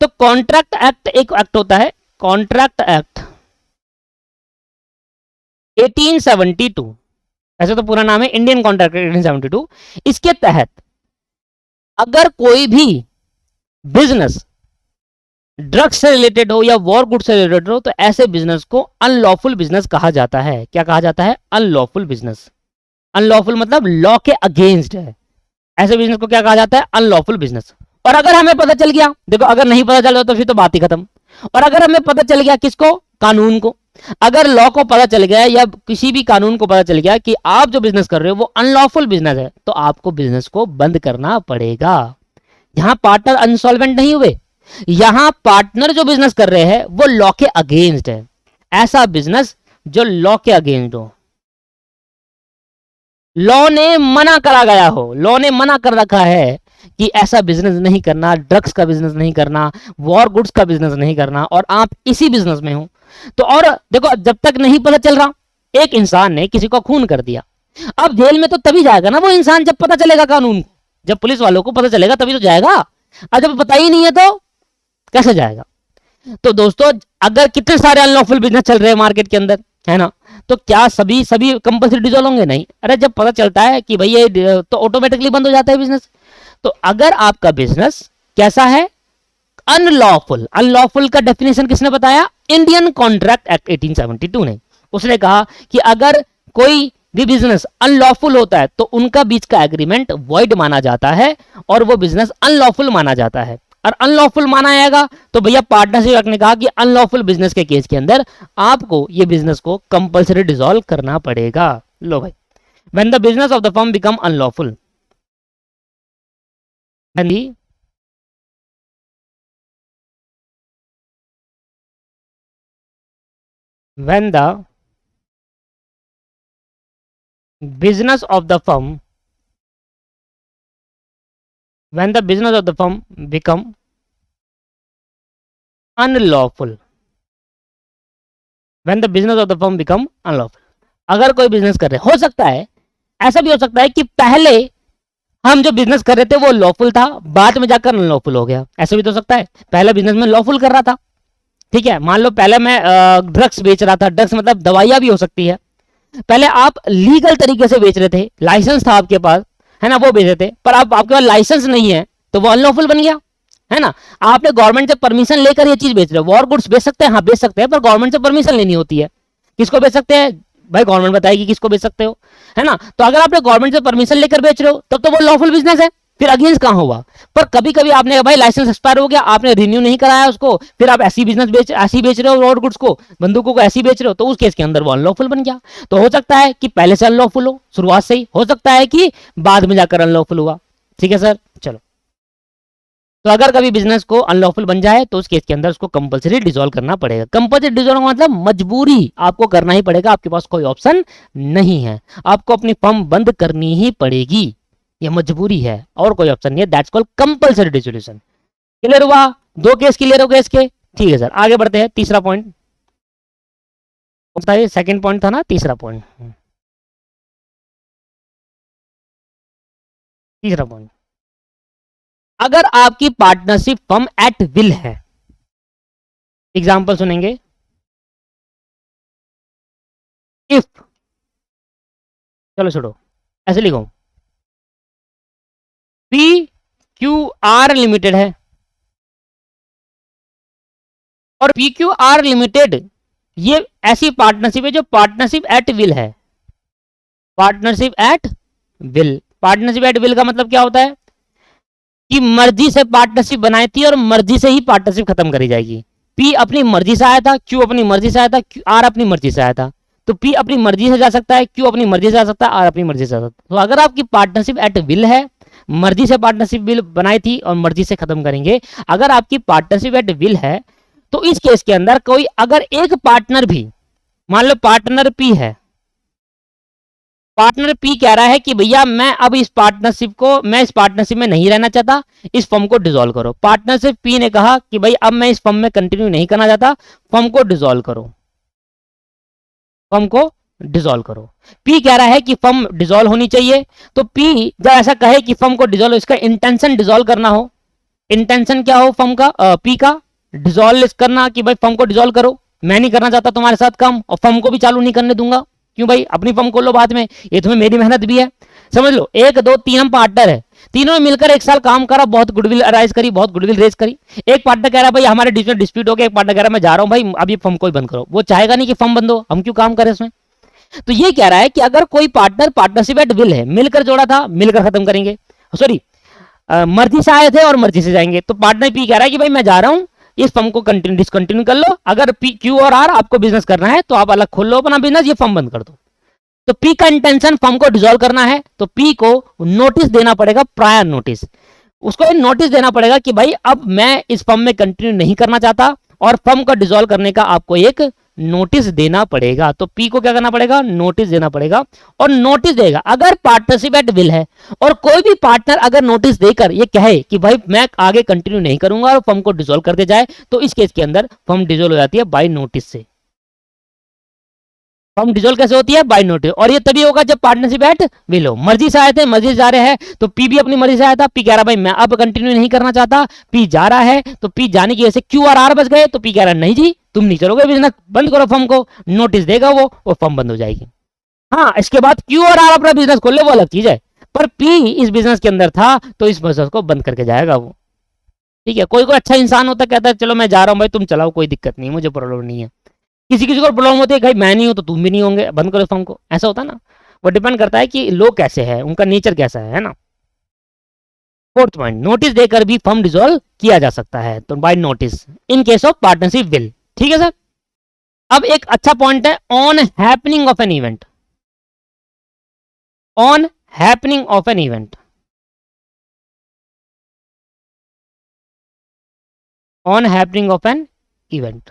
तो कॉन्ट्रैक्ट एक्ट एक एक्ट होता है, कॉन्ट्रैक्ट एक्ट 1872, ऐसे तो पूरा नाम है इंडियन कॉन्ट्रैक्ट 1872। इसके तहत अगर कोई भी बिजनेस ड्रग्स से रिलेटेड हो या वॉर गुड से रिलेटेड हो तो ऐसे बिजनेस को अनलॉफुल बिजनेस कहा जाता है। क्या कहा जाता है? Unlawful business. अनलॉफुल मतलब लॉ के अगेंस्ट है, ऐसे बिजनेस को क्या कहा जाता है? Unlawful business. और अगर हमें पता चल गया, देखो अगर नहीं पता चल रहा तो फिर तो बात ही खत्म। और अगर हमें पता चल गया, किसको? कानून को। अगर लॉ को पता चल गया या किसी भी कानून को पता चल गया कि आप जो बिजनेस कर रहे हो वो अनलॉफुल बिजनेस है, तो आपको बिजनेस को बंद करना पड़ेगा। यहां पार्टनर अनसॉल्वेंट नहीं हुए, यहां पार्टनर जो बिजनेस कर रहे हैं वो लॉ के अगेंस्ट है। ऐसा बिजनेस जो लॉ के अगेंस्ट हो, लॉ ने मना करा गया हो, लॉ ने मना कर रखा है कि ऐसा बिजनेस नहीं करना, ड्रग्स का बिजनेस नहीं करना, वॉर गुड्स का बिजनेस नहीं करना, और आप इसी बिजनेस में हो तो। और देखो जब तक नहीं पता चल रहा, एक इंसान ने किसी को खून कर दिया, अब जेल में तो तभी जाएगा ना वो इंसान जब पता चलेगा कानून को, जब पुलिस वालों को पता चलेगा तभी तो जाएगा, और जब पता ही नहीं है तो कैसे जाएगा? तो दोस्तों अगर कितने सारे अनलॉफुल बिजनेस चल रहे हैं मार्केट के अंदर, है ना, तो क्या सभी कंपलसरी डिसॉल्व होंगे? नहीं। अरे जब पता चलता है कि भाई ये तो ऑटोमेटिकली बंद हो जाता है बिजनेस। तो अगर आपका बिजनेस कैसा है? अनलॉफुल। अनलॉफुल का डेफिनेशन किसने बताया? इंडियन कॉन्ट्रैक्ट एक्ट 1872 ने। उसने कहा कि अगर कोई भी बिजनेस अनलॉफुल होता है तो उनका बीच का एग्रीमेंट वॉइड माना जाता है और वो बिजनेस अनलॉफुल माना जाता है। और अनलॉफुल माना जाएगा तो भैया पार्टनरशिप एक्ट ने कहा कि अनलॉफुल बिजनेस के केस के अंदर आपको ये बिजनेस को कंपलसरी डिसॉल्व करना पड़ेगा। लो भाई, when the business of the firm become unlawful, when the business of the firm become unlawful, अगर कोई बिजनेस कर रहे, हो सकता है ऐसा भी हो सकता है कि पहले हम जो बिजनेस कर रहे थे वो लॉफुल था, बाद में जाकर अनलॉफुल हो गया, ऐसा भी तो हो सकता है। पहला बिजनेस में लॉफुल कर रहा था, ठीक है, मान लो पहले मैं ड्रग्स बेच रहा था, ड्रग्स मतलब दवाइयां भी हो सकती है, पहले आप लीगल तरीके से बेच रहे थे, लाइसेंस था आपके पास, है ना, वो बेच रहे थे, पर अब आपके पास लाइसेंस नहीं है तो वो अनलॉफुल बन गया, है ना। आपने गवर्नमेंट से परमिशन लेकर ये चीज बेच रहे हो। वॉर गुड्स बेच सकते हैं, हाँ बेच सकते हैं, पर गवर्नमेंट से परमिशन लेनी होती है। किसको बेच सकते हैं भाई, गवर्नमेंट बताएगी किसको बेच सकते हो, है ना। तो अगर आपने गवर्नमेंट से परमिशन लेकर बेच रहे हो तब तो वो लॉफुल बिजनेस है, फिर अगेंस्ट कहां हुआ। पर कभी कभी आपने भाई लाइसेंस एक्सपायर हो गया, आपने रिन्यू नहीं कराया उसको, फिर आप ऐसी बिजनेस ऐसी बेच रहे हो रोड गुड्स को, बंदूकों को ऐसी बेच रहे हो, तो उस केस के अंदर वो अनलॉफुल बन गया। तो हो सकता है कि पहले से अनलॉफुल हो शुरुआत से ही, हो सकता है कि बाद में जाकर अनलॉफुल हुआ। ठीक है सर, चलो। तो अगर कभी बिजनेस को अनलॉफुल बन जाए तो उस केस के अंदर उसको कंपलसरी डिसॉल्व करना पड़ेगा। कंपलसरी डिसॉल्व का मतलब मजबूरी, आपको करना ही पड़ेगा, आपके पास कोई ऑप्शन नहीं है, आपको अपनी फर्म बंद करनी ही पड़ेगी, ये मजबूरी है और कोई ऑप्शन नहीं है। That's called compulsory dissolution. Clear हुआ, दो केस क्लियर हो गए इसके। ठीक है सर, आगे बढ़ते हैं। तीसरा पॉइंट बताइए, सेकंड पॉइंट था ना, तीसरा पॉइंट। तीसरा पॉइंट, अगर आपकी पार्टनरशिप फर्म एट विल है, एग्जांपल सुनेंगे। इफ, चलो छोड़ो, ऐसे लिखो, पी क्यू आर लिमिटेड है और पी क्यू आर लिमिटेड ये ऐसी पार्टनरशिप है जो पार्टनरशिप एट विल है। Partnership at will, partnership at will का मतलब क्या होता है कि मर्जी से पार्टनरशिप बनाई थी और मर्जी से ही पार्टनरशिप खत्म करी जाएगी। पी अपनी मर्जी से आया था, क्यू अपनी मर्जी से आया था, आर अपनी मर्जी से आया था। तो पी अपनी मर्जी से जा सकता है, क्यू अपनी मर्जी से जा सकता है, आर अपनी मर्जी से जा सकता है। तो अगर आपकी पार्टनरशिप एट विल है, मर्जी से पार्टनरशिप विल बनाई थी और मर्जी से खत्म करेंगे, अगर आपकी पार्टनरशिप एट विल है तो इस केस के अंदर कोई अगर एक पार्टनर भी, मान लो पार्टनर पी है, पार्टनर पी कह रहा है कि भैया मैं अब इस पार्टनरशिप में नहीं रहना चाहता, इस फर्म को डिसॉल्व करो। पार्टनरशिप पी ने कहा कि भाई अब मैं इस फर्म में कंटिन्यू नहीं करना चाहता, फर्म को डिसॉल्व करो, फर्म को डिसॉल्व करो। पी कह रहा है कि फर्म डिसॉल्व होनी चाहिए। तो पी जब ऐसा कहे कि फर्म को डिसॉल्व, इसका इंटेंशन डिसॉल्व करना हो, इंटेंशन क्या हो फर्म का, पी का डिसॉल्व करना कि भाई फर्म को डिसॉल्व करो, मैं नहीं करना चाहता तुम्हारे साथ काम और फर्म को भी चालू नहीं करने दूंगा। क्यों भाई, अपनी फर्म खोलो बाद में, ये तुम्हें मेरी मेहनत भी है। समझ लो, एक दो तीन हम पार्टनर है, तीनों ने मिलकर एक साल काम करा, बहुत गुडविल अराइज करी, बहुत गुडविल रेज करी। एक पार्टनर कह रहा है भाई हमारे बीच में डिस्प्यूट हो गया, एक पार्टनर कह रहा है मैं जा रहा हूं भाई, अब ये फर्म को ही बंद करो। वो चाहेगा नहीं कि फर्म बंद हो, हम क्यों काम करें इसमें। तो ये कह रहा है कि अगर कोई पार्टनर पार्टनरशिप एट विल है, मिलकर जोड़ा था, मिलकर खत्म करेंगे, सॉरी मर्जी से आए थे और मर्जी से जाएंगे। तो पार्टनर पी कह रहा है कि भाई मैं जा रहा हूं, इस फर्म को कंटिन्यू डिसकंटिन्यू कर लो, अगर पी क्यू और आर आपको बिजनेस करना है तो आप अलग खोल लो अपना बिजनेस, ये फर्म बंद कर दो। तो पी का इंटेंशन फर्म को डिसॉल्व करना है, तो पी को नोटिस देना पड़ेगा, प्रायर नोटिस। उसको नोटिस देना पड़ेगा कि भाई अब मैं इस फर्म में कंटिन्यू नहीं करना चाहता, और फर्म को डिसॉल्व करने का आपको एक नोटिस देना पड़ेगा। तो पी को क्या करना पड़ेगा, नोटिस देना पड़ेगा, और नोटिस देगा। अगर पार्टनरशिप एट विल है और कोई भी पार्टनर अगर नोटिस देकर ये कहे कि भाई मैं आगे कंटिन्यू नहीं करूंगा और फर्म को डिसॉल्व करते जाए, तो इस केस के अंदर फर्म डिसॉल्व हो जाती है बाय नोटिस से। फर्म डिसॉल्व कैसे होती है, बाय नोटिस, और ये तभी होगा जब पार्टनरशिप एट विल हो। मर्जी से आए थे, मर्जी से जा रहे हैं, तो पी भी अपनी मर्जी से आया था, पी कह रहा भाई मैं अब कंटिन्यू नहीं करना चाहता, पी जा रहा है, तो पी जाने की वजह से क्यू और आर बच गए, तो पी कह रहा नहीं जी तुम नहीं चलोगे बिजनेस, बंद करो फर्म को, नोटिस देगा वो फर्म बंद हो जाएगी। हाँ, इसके बाद क्यू और आर अपना बिजनेस खोल ले, वो अलग चीज है, पर पी इस बिजनेस के अंदर था तो इस बिजनेस को बंद करके जाएगा वो। ठीक है, कोई कोई अच्छा इंसान होता कहता है चलो मैं जा रहा हूँ भाई, तुम चलाओ कोई दिक्कत नहीं, मुझे प्रॉब्लम नहीं है। किसी किसी को प्रॉब्लम होती है भाई मैं नहीं हूं तो तुम भी नहीं होंगे, बंद करो फर्म को, ऐसा होता है ना। वो डिपेंड करता है कि लोग कैसे हैं, उनका नेचर कैसा है ना। फोर्थ पॉइंट, नोटिस देकर भी फर्म डिसॉल्व किया जा सकता है, तो by notice in case of partnership will. ठीक है सर। अब एक अच्छा पॉइंट है, on happening of an event, on happening of an event, on happening of an event.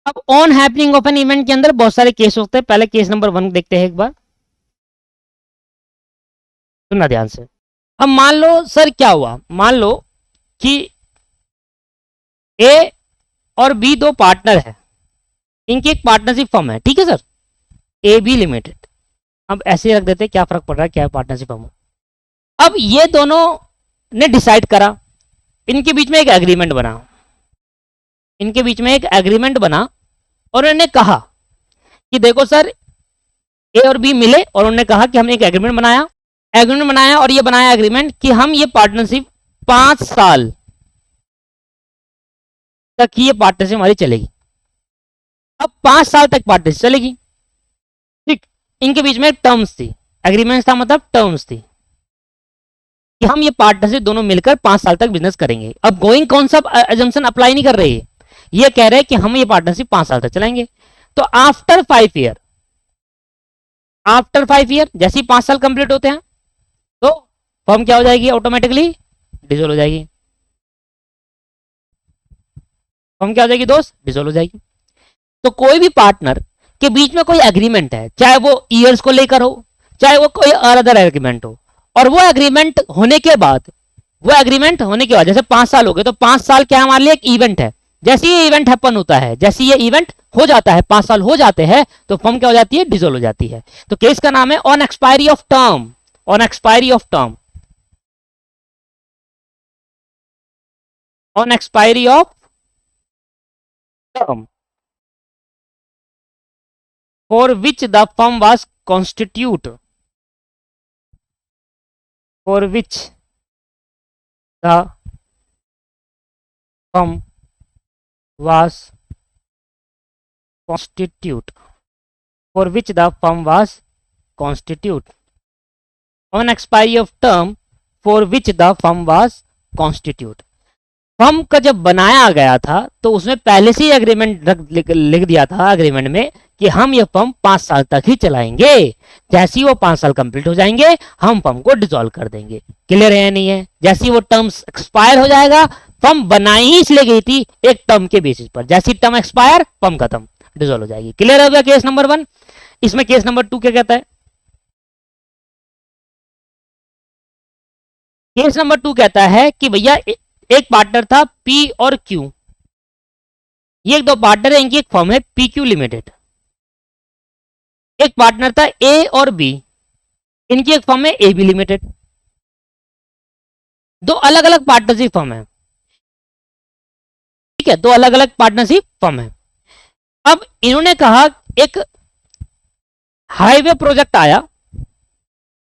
अब on happening of an event के अंदर बहुत सारे केस होते हैं। पहले केस नंबर 1 देखते हैं एक बार, सुनना ध्यान से। अब मान लो सर क्या हुआ, मान लो कि ए और बी दो पार्टनर है, इनकी एक पार्टनरशिप फर्म है, ठीक है सर, ए बी लिमिटेड। अब ऐसे ही रख देते, क्या फर्क पड़ रहा है, क्या पार्टनरशिप फर्म। अब ये दोनों ने डिसाइड करा, इनके बीच में एक एग्रीमेंट बना, इनके बीच में एक एग्रीमेंट बना, और इन्होंने कहा कि देखो सर ए और बी मिले और उन्होंने कहा कि हमने एक एग्रीमेंट बनाया और ये बनाया एग्रीमेंट कि हम ये पार्टनरशिप 5 साल तक ही ये पार्टनरशिप हमारी चलेगी। अब 5 साल तक पार्टनरशिप चलेगी, ठीक। इनके बीच में टर्म्स थी, एग्रीमेंट था मतलब टर्म्स थी कि हम ये पार्टनरशिप दोनों मिलकर 5 साल तक बिजनेस करेंगे। अब गोइंग कौन सा एजम्पशन अप्लाई नहीं कर रहे हैं, ये कह रहे हैं कि हम ये पार्टनरशिप 5 साल तक चलाएंगे। तो आफ्टर 5 ईयर जैसे ही 5 साल कंप्लीट होते हैं तो फर्म क्या हो जाएगी, ऑटोमेटिकली डिसॉल्व हो जाएगी। फर्म क्या हो जाएगी दोस्त, डिसॉल्व हो जाएगी। तो कोई भी पार्टनर के बीच में कोई एग्रीमेंट है, चाहे वो ईयर्स को लेकर हो, चाहे वो कोई अदर एग्रीमेंट हो, और वो एग्रीमेंट होने के बाद जैसे 5 साल हो गए तो 5 साल क्या हमारे लिए एक इवेंट है। जैसे ये इवेंट हैपन होता है, जैसे ये इवेंट हो जाता है, 5 साल हो जाते हैं, तो फर्म क्या हो जाती है, डिसॉल्व हो जाती है। तो केस का नाम है on expiry of term. On expiry of term on expiry of term for which the firm was constitute for which the firm was constitute for which the firm was constitute on expiry of term for which the firm was constitute। Firm का जब बनाया गया था तो उसमें पहले से ही एग्रीमेंट लिख दिया था एग्रीमेंट में कि हम ये फर्म 5 साल तक ही चलाएंगे। जैसे ही वो 5 साल कंप्लीट हो जाएंगे हम फर्म को डिसॉल्व कर देंगे। क्लियर है नहीं है? जैसे ही वो टर्म्स एक्सपायर हो जाएगा, फर्म बनाई ही इसलिए गई थी एक टर्म के बेसिस पर, जैसी टर्म एक्सपायर फर्म खत्म, डिसॉल्व हो जाएगी। क्लियर हो गया केस नंबर 1। इसमें केस नंबर 2 क्या कहता है? केस नंबर 2 कहता है कि भैया एक पार्टनर था पी और क्यू, ये एक दो पार्टनर है, इनकी एक फर्म है पी क्यू लिमिटेड। एक पार्टनर था ए और बी, इनकी एक फर्म है ए बी लिमिटेड। दो अलग अलग पार्टनरशिप फर्म है, ठीक है, दो अलग अलग पार्टनरशिप फर्म है। अब इन्होंने कहा एक हाईवे प्रोजेक्ट आया,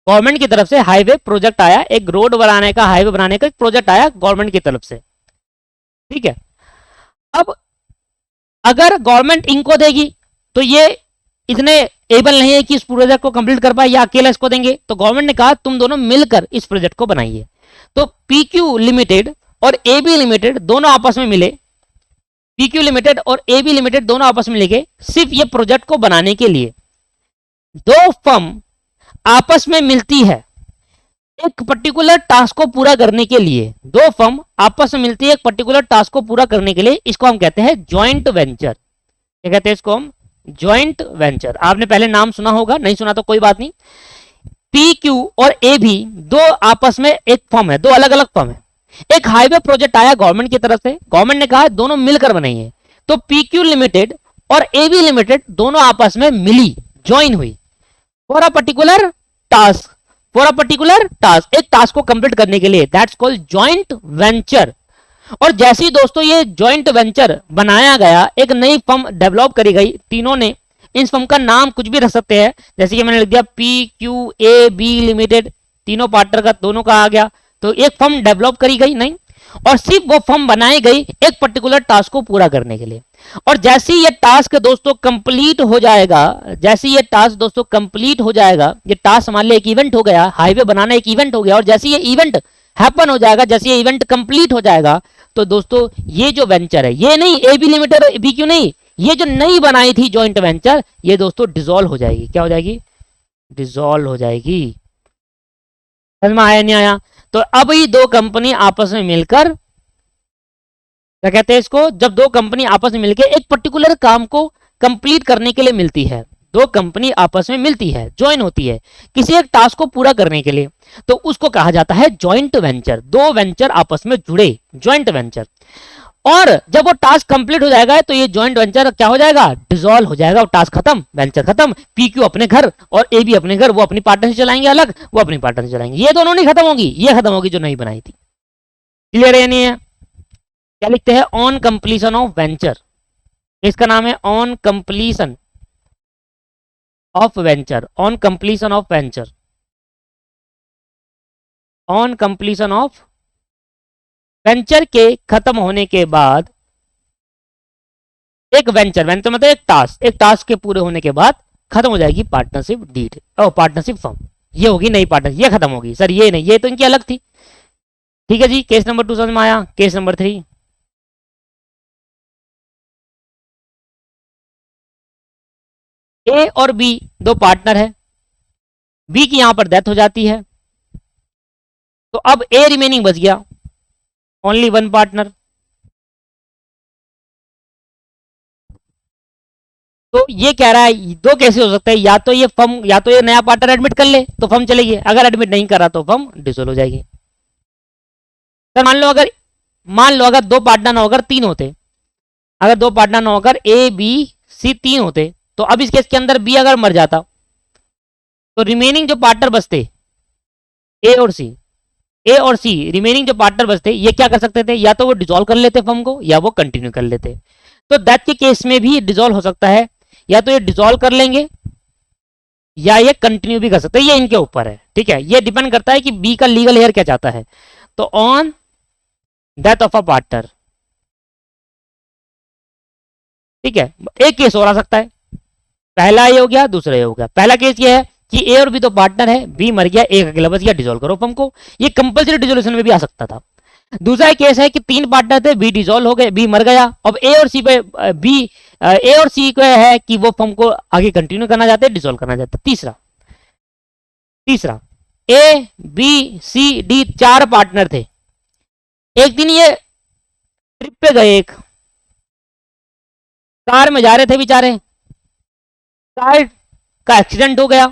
गवर्नमेंट की तरफ से हाईवे प्रोजेक्ट आया, एक रोड बनाने का, हाईवे बनाने का एक प्रोजेक्ट आया गवर्नमेंट की तरफ से, ठीक है। अब अगर गवर्नमेंट इनको देगी तो ये इतने एबल नहीं है कि इस प्रोजेक्ट को कंप्लीट कर पाए, या अकेला इसको देंगे, तो गवर्नमेंट ने कहा तुम दोनों मिलकर इस प्रोजेक्ट को बनाइए। तो पीक्यू लिमिटेड और एबी लिमिटेड दोनों आपस में मिले, पीक्यू लिमिटेड और एबी लिमिटेड दोनों आपस में मिले सिर्फ ये प्रोजेक्ट को बनाने के लिए। दो फर्म आपस में मिलती है एक पर्टिकुलर टास्क को पूरा करने के लिए, दो फर्म आपस में मिलती है एक पर्टिकुलर टास्क को पूरा करने के लिए, इसको हम कहते हैं जॉइंट वेंचर। क्या कहते हैं इसको हम? Joint venture. आपने पहले नाम सुना होगा, नहीं सुना तो कोई बात नहीं। पी क्यू और ए भी दो आपस में एक फर्म है, दो अलग अलग फर्म है। एक हाईवे प्रोजेक्ट आया गवर्नमेंट की तरफ से, गवर्नमेंट ने कहा दोनों मिलकर बनाइए, तो पी क्यू लिमिटेड और ए बी लिमिटेड दोनों आपस में मिली, ज्वाइन हुई फॉर अ पर्टिकुलर टास्क, एक टास्क को कंप्लीट करने के लिए, दैट्स कॉल्ड जॉइंट वेंचर। और जैसे ही दोस्तों ये जॉइंट वेंचर बनाया गया, एक नई फर्म डेवलप करी गई, तीनों ने इस फर्म का नाम कुछ भी रख सकते हैं, जैसे कि मैंने लिख दिया P Q A B limited, तीनों पार्टनर का दोनों का आ गया, तो एक फर्म डेवलप करी गई नहीं, और सिर्फ वो फर्म बनाई गई एक पर्टिकुलर टास्क को पूरा करने के लिए। और जैसे ही ये टास्क दोस्तों कंप्लीट हो जाएगा, ये टास्क हमारे लिए एक इवेंट हो गया, हाईवे बनाना एक इवेंट हो गया, और जैसे ये इवेंट हैपन हो जाएगा, जैसे ये इवेंट कंप्लीट हो जाएगा, तो दोस्तों ये जो वेंचर है, ये नहीं ए बी लिमिटेड और बी क्यू नहीं, ये जो नई बनाई थी जॉइंट वेंचर, ये दोस्तों डिसॉल्व हो जाएगी। क्या हो जाएगी? डिसॉल्व हो जाएगी। समझ में आया नहीं आया? तो अब ये दो कंपनी आपस में मिलकर, क्या कहते हैं इसको, जब दो कंपनी आपस में मिलकर एक पर्टिकुलर काम को कंप्लीट करने के लिए मिलती है, दो कंपनी आपस में मिलती है, ज्वाइन होती है किसी एक टास्क को पूरा करने के लिए, तो उसको कहा जाता है जॉइंट वेंचर। दो वेंचर आपस में जुड़े, जॉइंट वेंचर। और जब वो टास्क कंप्लीट हो जाएगा तो ये जॉइंट वेंचर क्या हो जाएगा? डिसॉल्व हो जाएगा, टास्क खत्म, वेंचर खत्म, पीक्यू अपने घर और ए बी अपने घर, वो अपनी पार्टनर से चलाएंगे अलग, वो अपनी पार्टनर से चलाएंगे, ये दोनों नहीं खत्म होगी, ये खत्म होगी जो नहीं बनाई थी। क्लियर है नहीं है? क्या लिखते हैं? ऑन कंप्लीशन ऑफ वेंचर, इसका नाम है on completion of venture, on completion of venture, on completion of venture के खत्म होने के बाद, एक वेंचर, वेंचर मतलब एक टास्क के पूरे होने के बाद खत्म हो जाएगी पार्टनरशिप डीड और पार्टनरशिप फर्म। ये होगी नई पार्टनर, ये खत्म होगी सर, ये नहीं, ये तो इनकी अलग थी। ठीक है जी, केस नंबर 2 समझ में आया। केस नंबर 3, ए और बी दो पार्टनर है, बी की यहां पर डेथ हो जाती है, तो अब ए रिमेनिंग बच गया, ओनली वन पार्टनर। तो ये कह रहा है दो कैसे हो सकता है, या तो ये फर्म, या तो ये नया पार्टनर एडमिट कर ले तो फर्म चलेगी, अगर एडमिट नहीं करा तो फर्म डिसोल्व हो जाएगी। सर मान लो अगर दो पार्टनर ना होकर तीन होते, अगर दो पार्टनर ना होकर ए बी सी तीन होते, तो अब इस केस के अंदर बी अगर मर जाता तो रिमेनिंग जो पार्टनर बचते ए और सी, ए और सी रिमेनिंग जो पार्टनर बचते ये क्या कर सकते थे, या तो वो डिसॉल्व कर लेते फर्म को या वो कंटिन्यू कर लेते। तो डेथ के केस में भी डिसॉल्व हो सकता है, या तो ये डिसॉल्व कर लेंगे या ये कंटिन्यू भी कर सकते हैं, ये इनके ऊपर है। ठीक है, ये डिपेंड करता है कि बी का लीगल हेयर क्या चाहता है। तो on death of a partner, ठीक है, एक केस और आ सकता है, पहला ये हो गया, दूसरा ये हो गया। पहला केस ये है कि ए और बी तो पार्टनर है, बी मर गया, एक अकेला बच गया, डिसॉल्व करो फर्म को, ये कंपलसरी डिसोल्यूशन में भी आ सकता था। दूसरा केस है कि तीन पार्टनर थे, बी डिसॉल्व हो गए, बी मर गया, अब ए और सी पे बी ए और सी को है कि वो फर्म को आगे कंटिन्यू करना चाहते हैं, डिसॉल्व करना चाहते हैं। तीसरा तीसरा ए बी सी डी चार पार्टनर थे, एक दिन ये ट्रिप पे गए, एक कार में जा रहे थे बेचारे, कार का एक्सीडेंट हो गया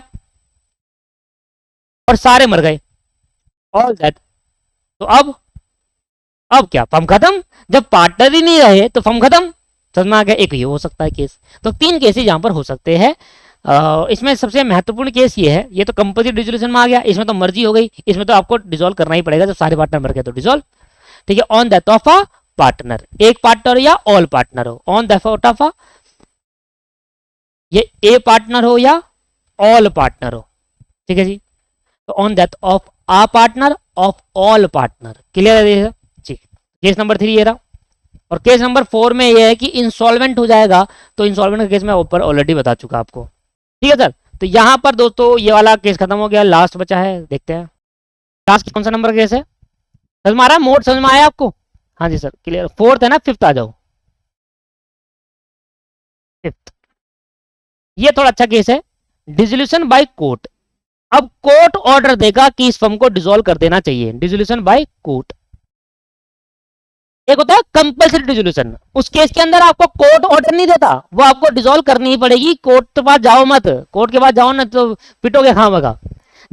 और सारे मर गए, ऑल दैट। तो अब क्या, फर्म खत्म, जब पार्टनर ही नहीं रहे तो फर्म खत्म, समझ में आ गया। एक ये हो सकता है केस, तो तीन केसेस यहां पर हो सकते हैं। इसमें सबसे महत्वपूर्ण केस ये है, ये तो कंपल्सरी डिसोल्यूशन में आ गया, इसमें तो मर्जी हो गई, इसमें तो आपको डिसॉल्व करना ही पड़ेगा, जब सारे पार्टनर मर गए तो डिसॉल्व। ठीक है, on death of a partner, एक पार्टनर या ऑल पार्टनर हो, ऑन डेथ ऑफ अ, ये ए पार्टनर हो या ऑल पार्टनर हो। ठीक है जी, तो on death of a partner of all partner, clear है जी। केस नंबर 3 ये रहा। और केस नंबर 4 में ये है कि इंसॉल्वेंट हो जाएगा, तो इंसॉल्वेंट का केस मैं ऊपर ऑलरेडी बता चुका आपको। ठीक है सर, तो यहां पर दोस्तों ये वाला केस खत्म हो गया, लास्ट बचा है, देखते हैं लास्ट कौन सा नंबर केस है। समझ में आ रहा है, मोड समझ में आया आपको? हाँ जी सर, क्लियर। फोर्थ है ना, फिफ्थ आ जाओ, फिफ्थ। ये थोड़ा अच्छा केस है, डिसोल्यूशन बाय कोर्ट। अब कोर्ट ऑर्डर देगा कि इस फर्म को डिसॉल्व कर देना चाहिए, डिसोल्यूशन बाय कोर्ट। एक होता है कंपल्सरी डिसोल्यूशन, उस केस के अंदर आपको कोर्ट ऑर्डर नहीं देता, वो आपको डिसॉल्व करनी ही पड़ेगी। कोर्ट के पास जाओ मत, कोर्ट के पास जाओ ना तो पिटोगे खामगा।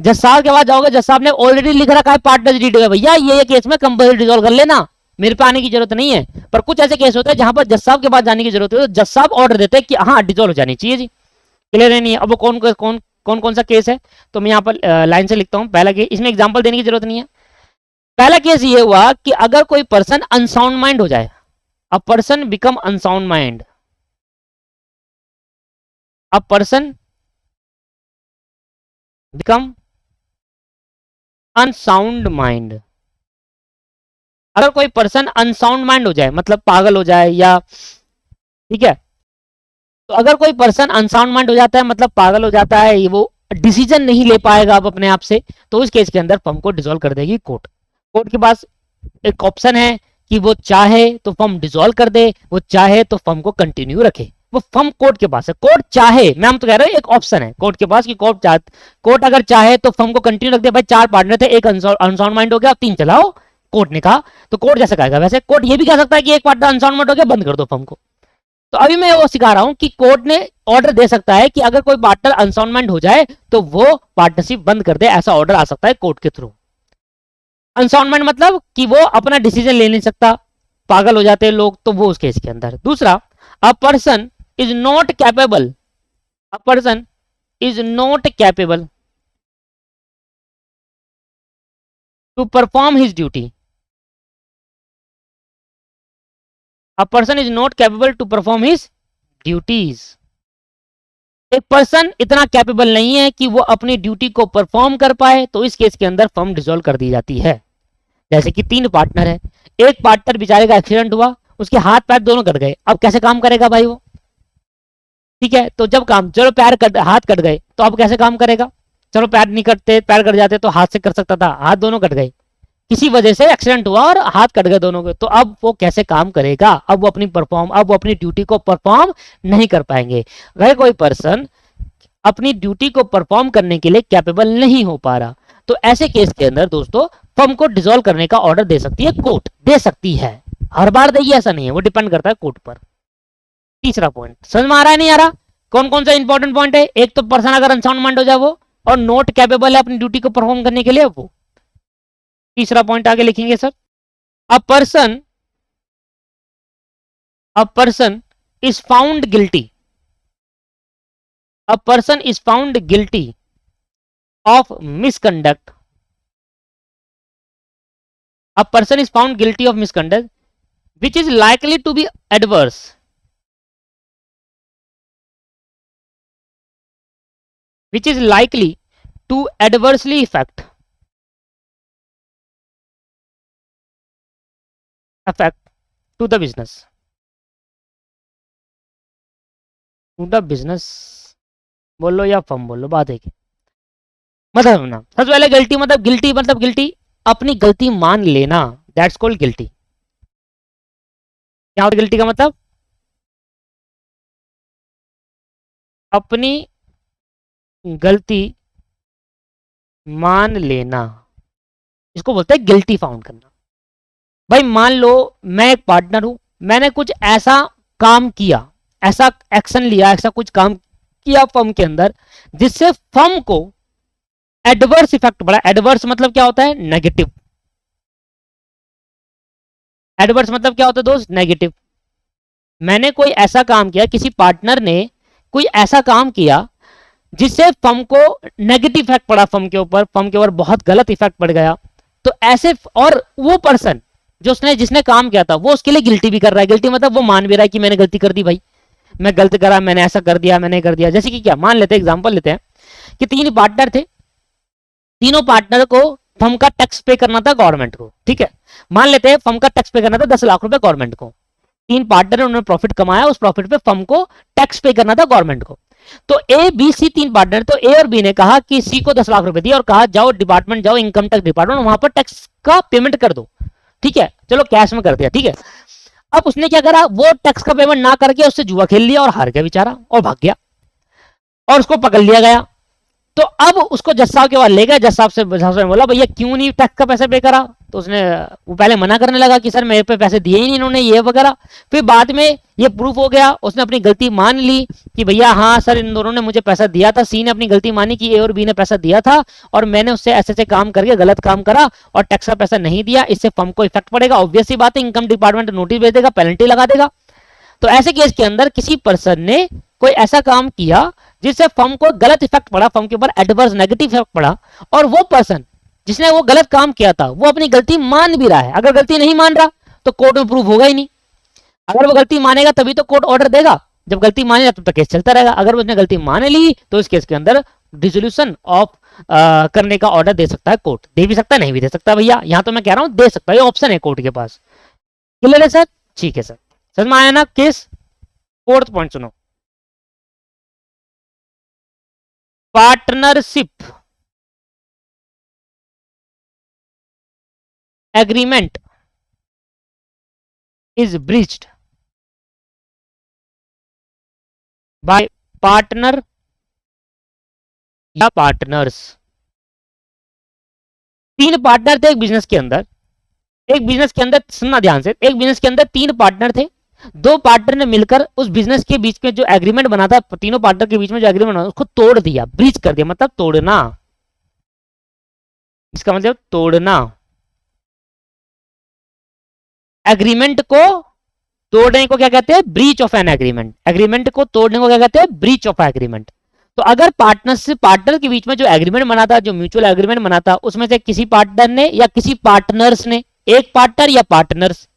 जज साहब के पास जाओगे, जज साहब ने ऑलरेडी लिख रखा है पार्टनर डीड में, भैया ये केस में कंपल्सरी डिसॉल्व कर लेना, मेरे पे आने की जरूरत नहीं है। पर कुछ ऐसे केस होते हैं जहां पर जज साहब के पास जाने की जरूरत है, तो जज साहब ऑर्डर देते हैं कि हाँ डिसॉल्व हो जानी चाहिए जी, क्लियर है नहीं है। अब वो कौन सा केस है, तो मैं यहाँ पर लाइन से लिखता हूँ। पहला केस, इसमें एग्जाम्पल देने की जरूरत नहीं है। पहला केस ये हुआ कि अगर कोई पर्सन अनसाउंड माइंड हो जाए, a person become unsound mind, a person become unsound mind. अगर कोई पर्सन अनसाउंड माइंड हो जाए मतलब पागल हो जाए, या ठीक है, तो अगर कोई पर्सन अनसाउंड माइंड हो जाता है मतलब पागल हो जाता है, वो डिसीजन नहीं ले पाएगा अब अपने आप से, तो उस केस के अंदर फर्म को डिसॉल्व कर देगी कोर्ट। कोर्ट के पास एक ऑप्शन है कि वो चाहे तो फर्म डिसॉल्व कर दे, वो चाहे तो फर्म को कंटिन्यू रखे, वो फर्म कोर्ट के पास है। कोर्ट चाहे, मैं हम तो कह रहे हैं एक ऑप्शन है कोर्ट के पास कि कोर्ट अगर चाहे तो फर्म को कंटिन्यू रख दे। भाई चार पार्टनर थे, एक अनसाउंड माइंड हो गया, तीन चलाओ, कोर्ट ने कहा, तो कोर्ट जैसे कहेगा वैसे। कोर्ट ये भी कह सकता है कि एक पार्टनर अनसाउंड माइंड हो गया, बंद कर दो फर्म को। तो अभी मैं वो सिखा रहा हूं कि कोर्ट ने ऑर्डर दे सकता है कि अगर कोई पार्टनर अनसाउंड माइंड हो जाए तो वो पार्टनरशिप बंद कर दे, ऐसा ऑर्डर आ सकता है कोर्ट के थ्रू। अनसाउंड माइंड मतलब कि वो अपना डिसीजन ले नहीं सकता, पागल हो जाते हैं लोग, तो वो उस केस के अंदर। दूसरा, a person is not capable, a person is not capable to perform his duty, a person is not capable to perform his duties. एक पर्सन इतना कैपेबल नहीं है कि वो अपनी ड्यूटी को परफॉर्म कर पाए, तो इस केस के अंदर फर्म डिसॉल्व कर दी जाती है। जैसे कि 3 पार्टनर है, एक पार्टनर बेचारे का एक्सीडेंट हुआ, उसके हाथ पैर दोनों कट गए, अब कैसे काम करेगा भाई वो? ठीक है, तो जब काम, चलो हाथ कट गए तो अब कैसे काम करेगा? चलो पैर नहीं कटते, पैर कट जाते तो हाथ से कर सकता था, हाथ दोनों कट गए, किसी वजह से एक्सीडेंट हुआ और हाथ कट गए दोनों के, तो अब वो कैसे काम करेगा? अब वो अपनी ड्यूटी को परफॉर्म नहीं कर पाएंगे। अगर कोई पर्सन अपनी ड्यूटी को परफॉर्म करने के लिए कैपेबल नहीं हो पा रहा, तो ऐसे केस के अंदर दोस्तों फर्म को डिसॉल्व करने का ऑर्डर दे सकती है कोर्ट, दे सकती है, हर बार देगी ऐसा नहीं है, वो डिपेंड करता है कोर्ट पर। तीसरा पॉइंट समझ में आ रहा है नहीं आ रहा? कौन कौन सा इंपॉर्टेंट पॉइंट है? एक तो पर्सन अगर अनसाउंड माइंड हो जाए वो, और नॉट कैपेबल है अपनी ड्यूटी को परफॉर्म करने के लिए वो। तीसरा पॉइंट आगे लिखेंगे sir, a person is found guilty, a person is found guilty of misconduct, a person is found guilty of misconduct which is likely to be adverse, which is likely to adversely affect to the business, बोलो या फर्म बोलो, बात है कि मतलब ना, सबसे पहले गिल्टी मतलब गिल्टी अपनी गलती मान लेना, दैट्स कॉल्ड गिल्टी। क्या होता है गिल्टी का मतलब? अपनी गलती मान लेना, इसको बोलते हैं गिल्टी फाउंड करना। भाई मान लो मैं एक पार्टनर हूं, मैंने कुछ ऐसा काम किया, ऐसा एक्शन लिया, ऐसा कुछ काम किया फर्म के अंदर जिससे फर्म को एडवर्स इफेक्ट पड़ा। एडवर्स मतलब क्या होता है? नेगेटिव। एडवर्स मतलब क्या होता है दोस्त? नेगेटिव। मैंने कोई ऐसा काम किया, किसी पार्टनर ने कोई ऐसा काम किया जिससे फर्म को नेगेटिव इफेक्ट पड़ा, फर्म के ऊपर बहुत गलत इफेक्ट पड़ गया, तो ऐसे, और वो पर्सन जिसने काम किया था वो उसके लिए गिल्टी भी कर रहा है। गिल्टी मतलब वो मान भी रहा है कि मैंने गलती कर दी, भाई मैं गलत करा, मैंने ऐसा कर दिया, मैंने कर दिया। जैसे कि क्या, मान लेते हैं, एग्जांपल लेते हैं कि 3 पार्टनर थे, तीनों पार्टनर को फर्म का टैक्स पे करना था गवर्नमेंट को। ठीक है, मान लेते हैं फर्म का टैक्स पे करना था 10 लाख रुपए गवर्नमेंट को। 3 पार्टनर, उन्होंने प्रॉफिट कमाया, उस प्रॉफिट पे फर्म को टैक्स पे करना था गवर्नमेंट को। तो ए बी सी 3 पार्टनर, तो ए और बी ने कहा कि सी को 10 लाख रुपए दिया और कहा जाओ डिपार्टमेंट, जाओ इनकम टैक्स डिपार्टमेंट, वहां पर टैक्स का पेमेंट कर दो। ठीक है, चलो कैश में कर दिया। ठीक है, अब उसने क्या करा, वो टैक्स का पेमेंट ना करके उससे जुआ खेल लिया और हार गया बेचारा और भाग गया, और उसको पकड़ लिया गया। तो अब उसको जज साहब के पास ले गए, जज साहब से बोला भैया क्यों नहीं टैक्स का पैसा पे करा? तो वो पहले मना करने लगा कि सर मेरे पे पैसे दिए ही नहीं इन्होंने, ये वगैरह। फिर बाद में ये प्रूफ हो गया, उसने अपनी गलती मान ली कि भैया हाँ सर इन दोनों ने मुझे पैसा दिया था, सी ने अपनी गलती मानी कि ए और बी ने पैसा दिया था और मैंने उससे ऐसे ऐसे काम करके गलत काम करा और टैक्स का पैसा नहीं दिया, इससे फर्म को इफेक्ट पड़ेगा। ऑब्वियस सी बात है, इनकम डिपार्टमेंट नोटिस भेज देगा, पेनल्टी लगा देगा। तो ऐसे केस के अंदर किसी पर्सन ने कोई ऐसा काम किया जिससे फर्म को गलत इफेक्ट पड़ा, फर्म के ऊपर एडवर्स नेगेटिव इफेक्ट पड़ा, और वो पर्सन जिसने वो गलत काम किया था वो अपनी गलती मान भी रहा है। अगर गलती नहीं मान रहा तो कोर्ट में प्रूफ होगा ही नहीं। अगर वो गलती मानेगा तभी तो कोर्ट ऑर्डर देगा, जब गलती मानेगा तब तक केस चलता रहेगा। अगर उसने गलती मान ली तो इस केस के अंदर डिसोल्यूशन ऑफ करने का ऑर्डर दे सकता है कोर्ट। दे भी सकता है, नहीं भी दे सकता भैया, यहां तो मैं कह रहा हूं दे सकता है, ये ऑप्शन है कोर्ट के पास। क्लियर है सर? ठीक है सर, समझ में आया ना केस? 4th पॉइंट सुनो, partnership agreement is breached by partner या पार्टनर्स। 3 पार्टनर थे एक बिजनेस के अंदर, सुनना ध्यान से, एक बिजनेस के अंदर 3 पार्टनर थे। 2 पार्टनर ने मिलकर उस बिजनेस के बीच में जो एग्रीमेंट बना था, तीनों पार्टनर के बीच में जो एग्रीमेंट बना उसको तोड़ दिया, ब्रीच कर दिया, मतलब तोड़ना, इसका मतलब तोड़ना। एग्रीमेंट को तोड़ने को क्या कहते हैं? Breach of an agreement. Agreement को तोड़ने को क्या कहते हैं? Breach of agreement. तो अगर पार्टनर के बीच में जो एग्रीमेंट बना था, जो म्यूचुअल एग्रीमेंट बना था, उसमें से किसी पार्टनर ने या किसी पार्टनर्स ने, एक पार्टनर या पार्टनर्स,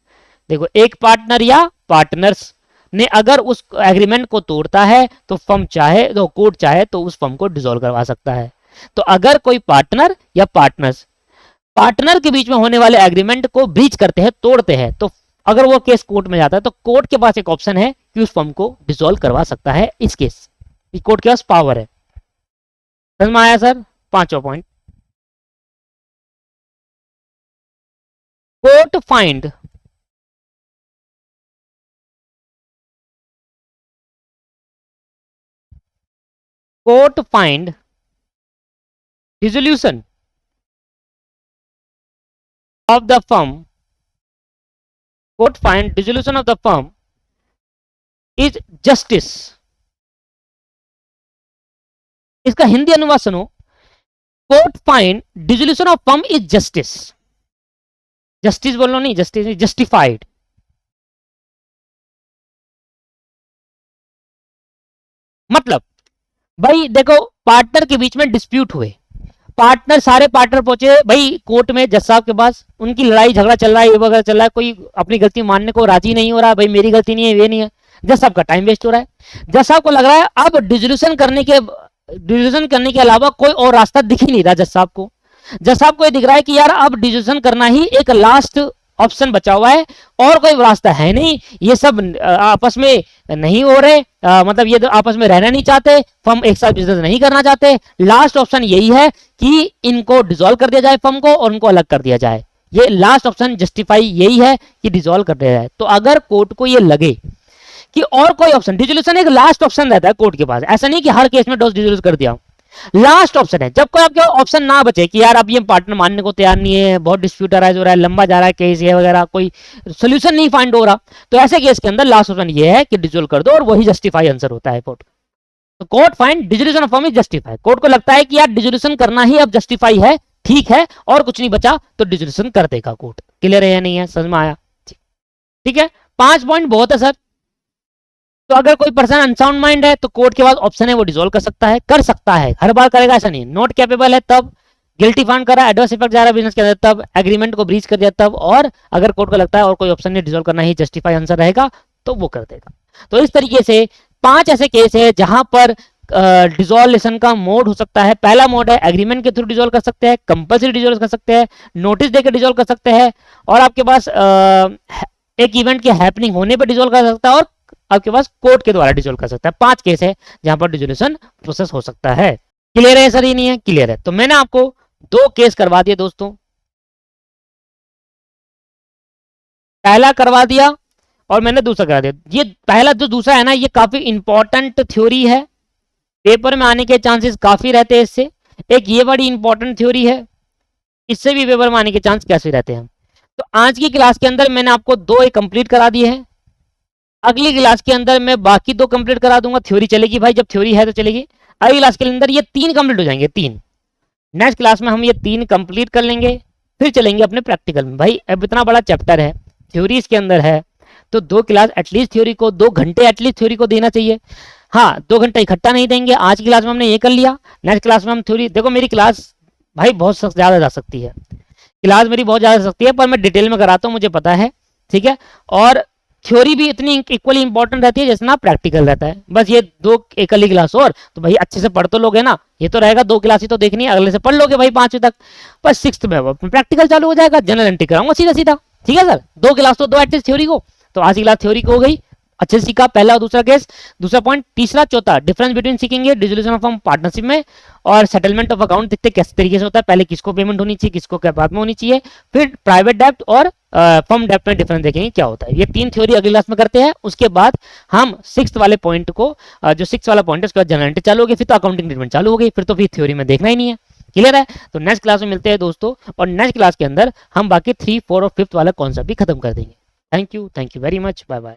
देखो एक पार्टनर या पार्टनर्स, ने अगर उस एग्रीमेंट को तोड़ता है तो फर्म चाहे तो कोर्ट चाहे तो उस फर्म को डिसॉल्व करवा सकता है। तो अगर कोई पार्टनर या पार्टनर के बीच में होने वाले एग्रीमेंट को ब्रीच करते हैं, तोड़ते हैं, तो अगर वो केस कोर्ट में जाता है तो कोर्ट के पास एक ऑप्शन है कि उस फर्म को डिसॉल्व करवा सकता है। इस केस कोर्ट के पास पावर है। समझ में आया सर? पांचवा point, court find dissolution of the firm, court find dissolution of the firm is justice। इसका हिंदी अनुवाद सुनो, court find dissolution of firm is justice. Justice बोलो नहीं, जस्टिस जस्टिफाइड। मतलब भाई देखो, पार्टनर के बीच में डिस्प्यूट हुए, सारे पार्टनर पहुंचे भाई कोर्ट में जज साहब के पास, उनकी लड़ाई झगड़ा चल रहा है, ये वगैरह चल रहा है, कोई अपनी गलती मानने को राजी नहीं हो रहा, भाई मेरी गलती नहीं है, ये नहीं है, जज साहब का टाइम वेस्ट हो रहा है। जज साहब को लग रहा है अब डिसोल्यूशन करने के अलावा कोई और रास्ता दिख ही नहीं रहा जज साहब को। जज साहब को ये दिख रहा है कि यार अब डिसोल्यूशन करना ही एक लास्ट ऑप्शन बचा हुआ है, और कोई रास्ता है नहीं, ये सब आपस में नहीं हो रहे, मतलब ये तो आपस में रहना नहीं चाहते, फर्म एक साथ बिजनेस नहीं करना चाहते, लास्ट ऑप्शन यही है कि इनको डिसॉल्व कर दिया जाए फर्म को और उनको अलग कर दिया जाए। ये लास्ट ऑप्शन जस्टिफाई यही है कि डिसॉल्व कर दिया जाए। तो अगर कोर्ट को ये लगे कि और कोई ऑप्शन, डिसोल्यूशन एक लास्ट ऑप्शन रहता है कोर्ट के पास, ऐसा नहीं कि हर केस में डिसोल्व कर दिया, लास्ट ऑप्शन है। जब कोई आपके ऑप्शन ना बचे कि यार अब ये पार्टनर मानने को तैयार नहीं है, बहुत डिस्प्यूट अराइज हो रहा है, लंबा जा रहा है केस ये वगैरह, कोई सोल्यूशन नहीं फाइंड हो रहा, तो ऐसे केस के अंदर लास्ट ऑप्शन ये है कि डिसॉल्व कर दो, और वही जस्टिफाई आंसर होता है कोर्ट। तो court find dissolution of firm is justify. Court को लगता है कि यार डिसोल्यूशन करना ही अब जस्टिफाई है, ठीक है, और कुछ नहीं बचा तो डिसोल्यूशन कर देगा कोर्ट। क्लियर है या नहीं है? समझ में आया? ठीक है, 5 पॉइंट बहुत है सर। तो अगर कोई पर्सन अनसाउंड माइंड है तो कोर्ट के पास ऑप्शन है वो डिसॉल्व कर सकता है, हर बार करेगा ऐसा नहीं। नॉट कैपेबल है तब, गिल्टी फाउंड कर रहा है, एडवर्स इफेक्ट जा रहा है बिजनेस के अंदर तब, एग्रीमेंट को ब्रीच कर दिया तब, और अगर कोर्ट को लगता है और कोई ऑप्शन नहीं, डिसॉल्व करना ही जस्टिफाई आंसर रहेगा तो वो कर देगा। तो इस तरीके से 5 ऐसे केस है जहां पर डिसॉल्यूशन का मोड हो सकता है। पहला मोड है एग्रीमेंट के थ्रू डिसॉल्व कर सकते हैं, कंपल्सरी डिसॉल्व कर सकते हैं, नोटिस देकर डिसॉल्व कर सकते हैं, और आपके पास एक इवेंट के हैपनिंग होने पर डिसॉल्व कर सकता है, और आपके पास कोर्ट के द्वारा डिसॉल्व कर सकता है। 5 केस है जहां पर डिसोल्यूशन प्रोसेस हो सकता है। क्लियर है सर? ये नहीं है? क्लियर है। तो मैंने आपको 2 केस करवा दिए दोस्तों, पहला करवा दिया और मैंने दूसरा करवा दिया। ये पहला जो दूसरा है ना, ये काफी इंपॉर्टेंट थ्योरी है, पेपर में आने के चांसेस काफी रहते हैं इससे। एक ये बड़ी इंपॉर्टेंट थ्योरी है, इससे भी पेपर में आने के चांस कैसे रहते हैं। तो आज की क्लास के अंदर मैंने आपको 2 कंप्लीट करा दिए हैं, अगली क्लास के अंदर मैं बाकी 2 कंप्लीट करा दूंगा। थ्योरी चलेगी भाई, जब थ्योरी है तो चलेगी। अगली क्लास के अंदर ये 3 कंप्लीट हो जाएंगे, 3। नेक्स्ट क्लास में हम ये 3 कंप्लीट कर लेंगे, फिर चलेंगे अपने प्रैक्टिकल में। भाई अब इतना बड़ा चैप्टर है, थ्योरी इसके अंदर है, तो 2 क्लास एटलीस्ट थ्योरी को, 2 घंटे एटलीस्ट थ्योरी को देना चाहिए। हाँ, 2 घंटे इकट्ठा नहीं देंगे। आज की क्लास में हमने ये कर लिया, नेक्स्ट क्लास में हम थ्योरी, देखो मेरी क्लास भाई बहुत ज्यादा जा सकती है, क्लास मेरी बहुत ज्यादा जा सकती है, पर मैं डिटेल में कराता हूँ, मुझे पता है, ठीक है। और थ्योरी भी इतनी इक्वली इंपॉर्टेंट रहती है जितना प्रैक्टिकल रहता है। बस ये 2 एकली क्लास और तो भाई अच्छे से पढ़ तो लोगे ना, ये तो रहेगा 2 क्लास ही तो देखनी है, अगले से पढ़ लोगे भाई 5वीं तक, बस 6th में प्रैक्टिकल चालू हो जाएगा, जनरल एंट्री कराऊंगा सीधा सीधा। ठीक है सर, 2 क्लास तो 2 एटलीस्ट थ्योरी को, तो आज की क्लास थ्योरी को हो गई, अच्छे से सीखा पहला और दूसरा केस, दूसरा पॉइंट, तीसरा चौथा डिफरेंस बिटवीन सीखेंगे डिसोल्यूशन ऑफ फर्म पार्टनरशिप में और सेटलमेंट ऑफ अकाउंट देखते किस तरीके से होता है, पहले किसको पेमेंट होनी चाहिए, किसको क्या बाद में होनी चाहिए, फिर प्राइवेट डेब्ट और फर्म डेब्ट में डिफरेंस देखेंगे क्या होता है। ये 3 थ्योरी अगली क्लास में करते हैं, उसके बाद हम 6th वाले पॉइंट को, जो 6th वाला पॉइंट है उसके बाद जनरल एंट्री चालू हो गई, फिर तो अकाउंटिंग ट्रीटमेंट चालू हो गई, फिर तो फिर थ्योरी में देखना ही नहीं है। क्लियर है? तो नेक्स्ट क्लास में मिलते हैं दोस्तों, और नेक्स्ट क्लास के अंदर हम बाकी 3, 4 और 5th वाला कॉन्सेप्ट भी खत्म कर देंगे। Thank you very much, bye bye.